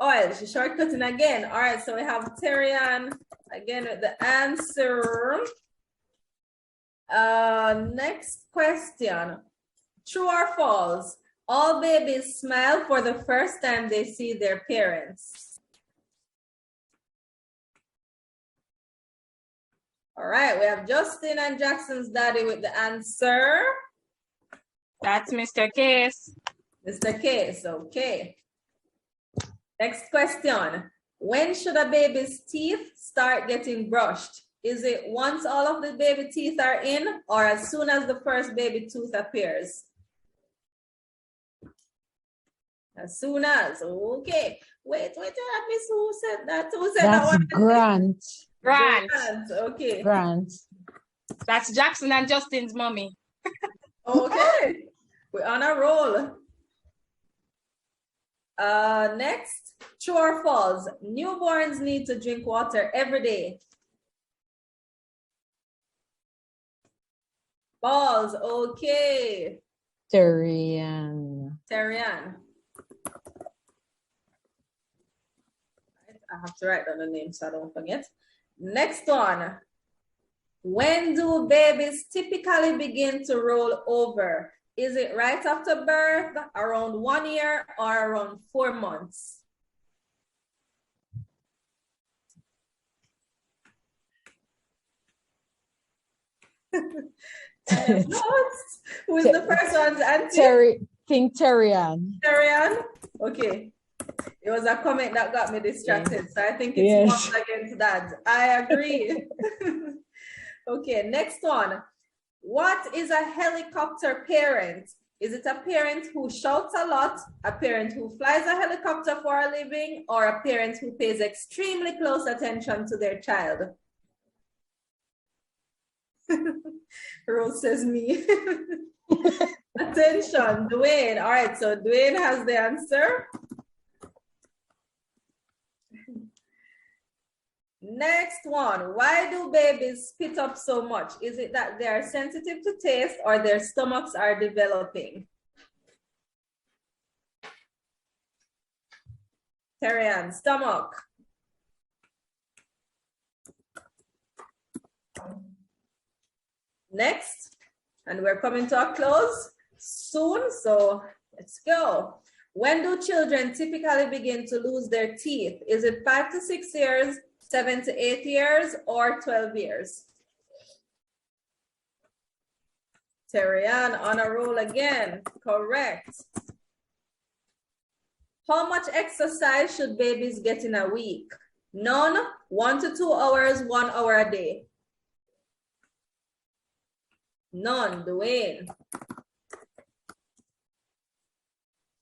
Oil. She's shortcutting again. All right, so we have Terrian again with the answer. Next question. True or false? All babies smile for the first time they see their parents. All right, we have Justin and Jackson's daddy with the answer. That's Mr. Case. Mr. Case, okay. Next question. When should a baby's teeth start getting brushed? Is it once all of the baby teeth are in, or as soon as the first baby tooth appears? As soon as, okay. Wait, Miss, who said that? Who said that one? Grant. Grant. Okay. Grant. That's Jackson and Justin's mommy. Okay. We're on a roll. Next, true or false? Newborns need to drink water every day. False, okay. Terrian. Terrian. I have to write down the name so I don't forget. Next one. When do babies typically begin to roll over? Is it right after birth, around 1 year, or around 4 months? Who is the first one's auntie? Terrian. Terrian? Okay. It was a comment that got me distracted, so I think it's mom against dad. I agree. Okay, next one. What is a helicopter parent? Is it a parent who shouts a lot, a parent who flies a helicopter for a living, or a parent who pays extremely close attention to their child? Rose says me. Attention, Dwayne. All right, so Dwayne has the answer. Next one. Why do babies spit up so much? Is it that they are sensitive to taste or their stomachs are developing? Terrian, stomach. Next, and we're coming to a close soon, so let's go. When do children typically begin to lose their teeth? Is it 5 to 6 years, 7 to 8 years, or 12 years? Terrian on a roll again. Correct. How much exercise should babies get in a week? None, 1 to 2 hours, 1 hour a day. None, Dwayne.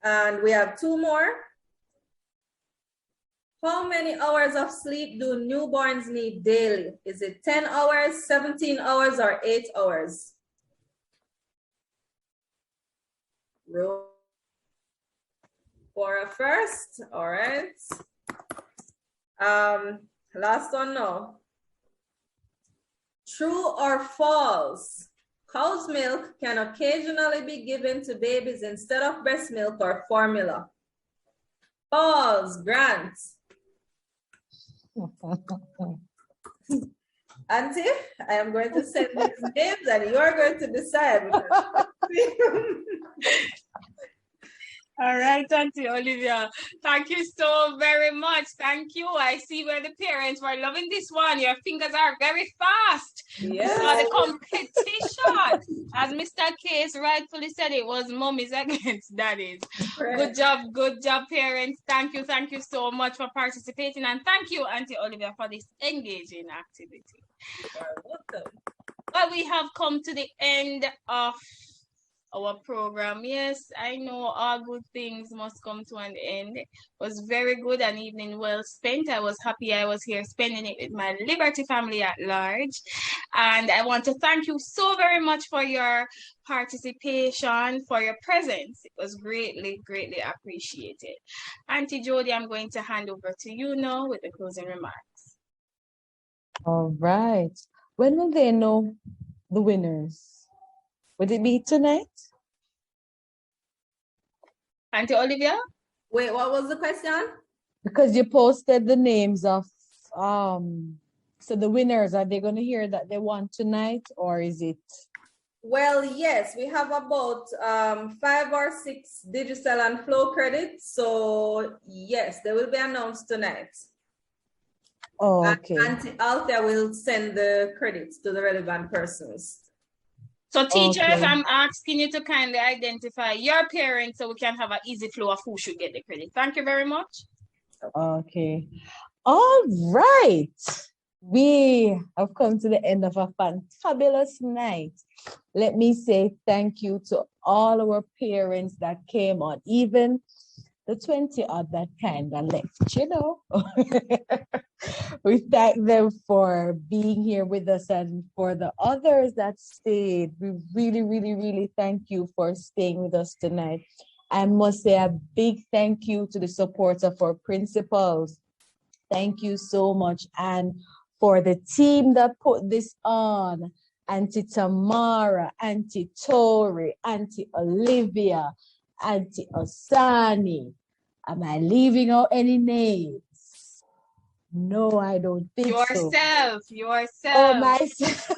And we have 2 more. How many hours of sleep do newborns need daily? Is it 10 hours, 17 hours, or 8 hours? Roll for a first, all right. Last one now. True or false? Cow's milk can occasionally be given to babies instead of breast milk or formula. False, Grant. Auntie, I am going to send these names and you are going to decide. All right, Auntie Olivia. Thank you so very much. Thank you. I see where the parents were loving this one. Your fingers are very fast. Yes. So the competition, as Mr. Case rightfully said, it was mommies against daddies. Correct. Good job, parents. Thank you so much for participating. And thank you, Auntie Olivia, for this engaging activity. You're welcome. Well, we have come to the end of our program. Yes, I know all good things must come to an end. It was very good, an evening well spent. I was happy I was here spending it with my Liberty family at large. And I want to thank you so very much for your participation, for your presence. It was greatly, greatly appreciated. Auntie Jody, I'm going to hand over to you now with the closing remarks. All right. When will they know the winners? Would it be tonight? Auntie Olivia? Wait, what was the question? Because you posted the names of so the winners, are they going to hear that they won tonight, or is it? Well, yes, we have about 5 or 6 Digicel and Flow credits. So yes, they will be announced tonight. Oh, okay. Auntie Althea will send the credits to the relevant persons. So teachers, Okay. I'm asking you to kindly identify your parents so we can have an easy flow of who should get the credit. Thank you very much. Okay. All right. We have come to the end of a fabulous night. Let me say thank you to all our parents that came on, even the 20 odd that kind of left, you know. We thank them for being here with us, and for the others that stayed, we really, really, really thank you for staying with us tonight. I must say a big thank you to the support of our principals. Thank you so much. And for the team that put this on, Auntie Tamara, Auntie Tori, Auntie Olivia, Auntie Osani. Am I leaving out any names? No, I don't think so. Yourself. Oh, myself.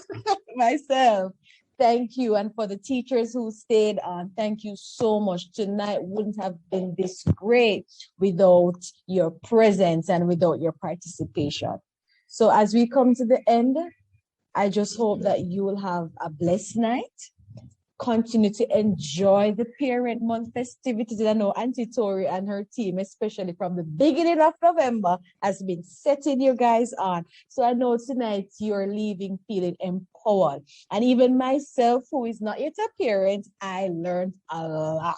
Myself. Thank you. And for the teachers who stayed on, thank you so much. Tonight wouldn't have been this great without your presence and without your participation. So as we come to the end, I just hope that you will have a blessed night. Continue to enjoy the Parent Month festivities. I know Auntie Tori and her team, especially from the beginning of November, has been setting you guys on. So I know tonight you're leaving feeling empowered. And even myself, who is not yet a parent, I learned a lot.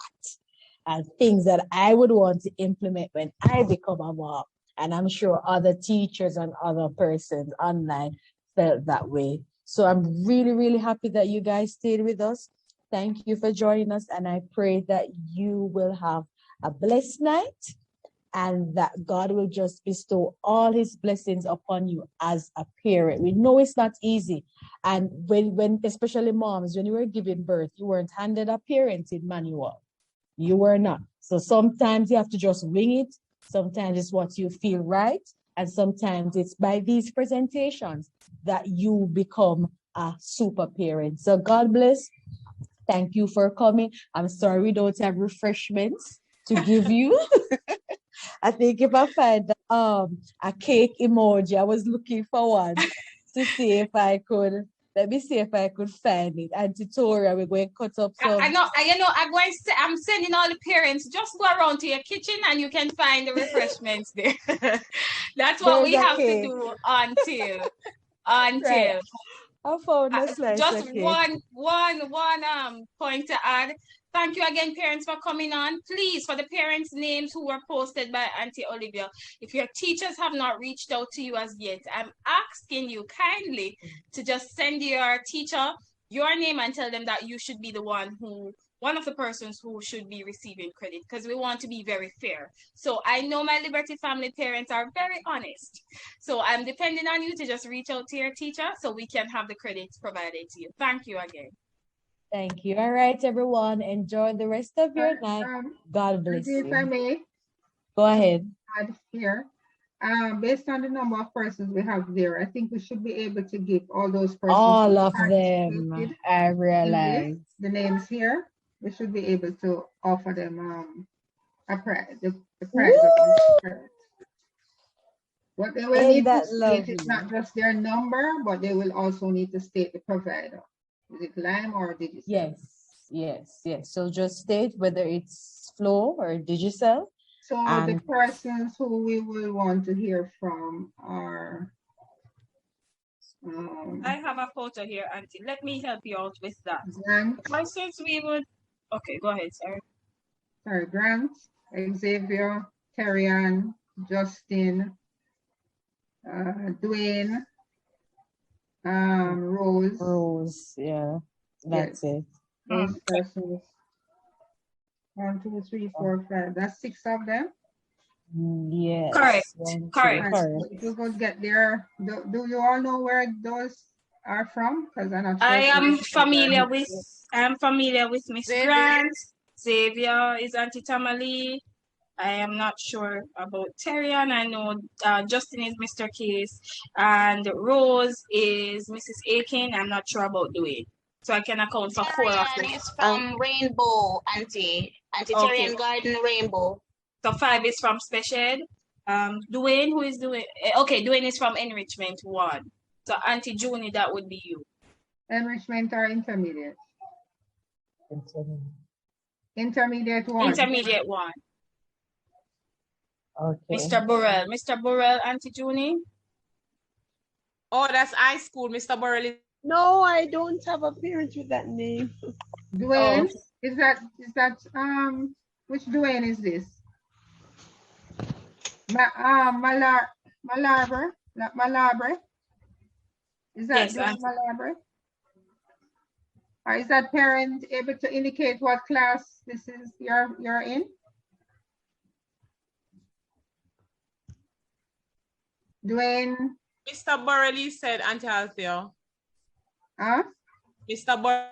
And things that I would want to implement when I become a mom. And I'm sure other teachers and other persons online felt that way. So I'm really, really happy that you guys stayed with us. Thank you for joining us, and I pray that you will have a blessed night and that God will just bestow all his blessings upon you as a parent. We know it's not easy. And when especially moms, when you were giving birth, you weren't handed a parenting manual. You were not. So sometimes you have to just wing it. Sometimes it's what you feel right. And sometimes it's by these presentations that you become a super parent. So God bless. Thank you for coming. I'm sorry we don't have refreshments to give you. I think if I find a cake emoji, I was looking for one to see if I could. Let me see if I could find it. Auntie Tori, we're going to cut up some. I'm sending all the parents, just go around to your kitchen and you can find the refreshments there. That's what we have to do until. Right. I found a slice just of cake. one point to add. Thank you again, parents, for coming on. Please, for the parents' names who were posted by Auntie Olivia, if your teachers have not reached out to you as yet, I'm asking you kindly to just send your teacher your name and tell them that you should be the one of the persons who should be receiving credit, because we want to be very fair. So I know my Liberty Family parents are very honest. So I'm depending on you to just reach out to your teacher so we can have the credits provided to you. Thank you again. Thank you. All right, everyone. Enjoy the rest of your night. God bless If you. I may Go ahead. add here, based on the number of persons we have there, I think we should be able to give all those persons All who of them, participated I in realize. this, the names here, we should be able to offer them the prize of this credit. What they will Ain't need to that state is lovely? not just their number, but they will also need to state the provider. Is it Lime or Digicel? Yes. So just state whether it's Flow or Digicel. So the persons who we will want to hear from are I have a photo here, Auntie. Let me help you out with that. Grant. Since we would, okay, go ahead, sorry. Grant, Xavier, Terry-Ann, Justin, Dwayne, Rose. Rose, yeah, that's it. Those persons. 1, 2, 3, 4, 5. That's 6 of them. Yes. Correct. Correct. If you could get there, do you all know where those are from? Because I'm not sure. I am familiar with Miss Grant. Xavier is Auntie Tamale. I am not sure about Terry-Ann. I know Justin is Mr. Case, and Rose is Mrs. Aiken. I'm not sure about Dwayne. So I can account for 4 of them. Is from Rainbow, Auntie Terry-Ann Garden Rainbow. So 5 is from Special Ed. Dwayne, who is Dwayne? Okay, Dwayne is from Enrichment 1. So Auntie Junie, that would be you. Enrichment or intermediate? Intermediate 1. Intermediate 1. Okay. Mr. Burrell, Auntie Junie. Oh, that's high school. Mr. Burrell. No, I don't have a parent with that name. Dwayne, is that which Dwayne is this? Malabre? Is that yes, Malabre? Or is that parent able to indicate what class this is you're in? Dwayne? Mr. Burrell said Auntie Althea. Huh? Mr. Burrell.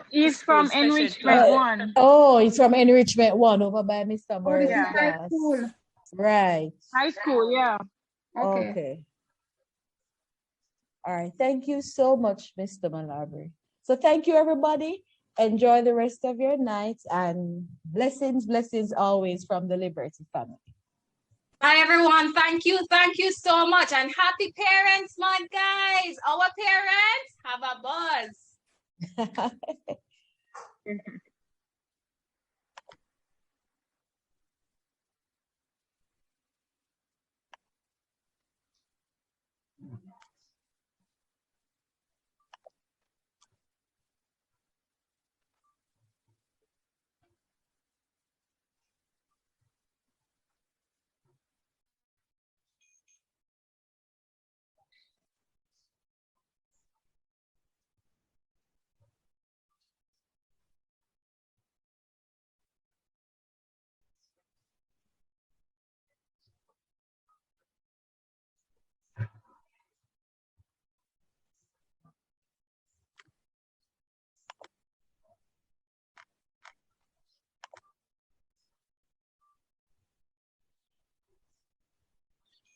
He's from Enrichment 1. Oh, he's from Enrichment 1 over by Mr. Burrell. Yeah. High school. Right. High school, yeah. Okay. All right. Thank you so much, Mr. Malabre. So thank you, everybody. Enjoy the rest of your night, and blessings always from the Liberty family. Bye, everyone. Thank you so much, and happy Parents Month, guys. Our parents have a buzz.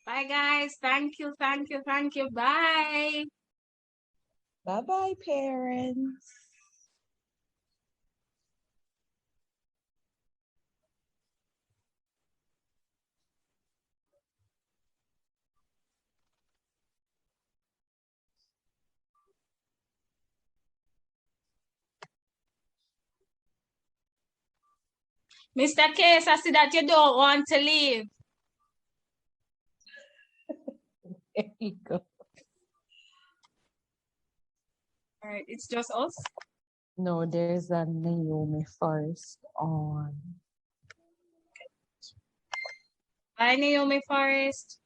Bye, guys. Thank you. Bye. Bye-bye, parents. Mr. Case, I see that you don't want to leave. There you go. All right, it's just us. No, there's a Naomi Forrest on. Bye, Naomi Forrest.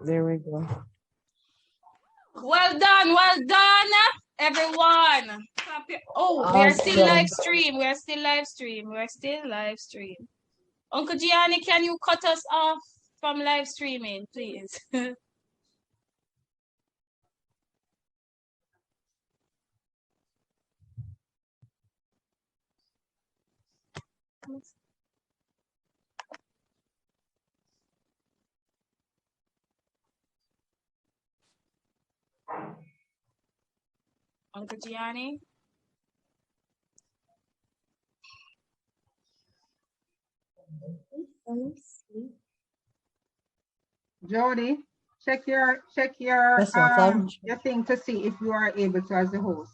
There we go. Well done, everyone. Oh, we are still live stream. We are still live stream. Uncle Gianni, can you cut us off from live streaming, please? Uncle Gianni? Jody, check your your thing to see if you are able to as a host.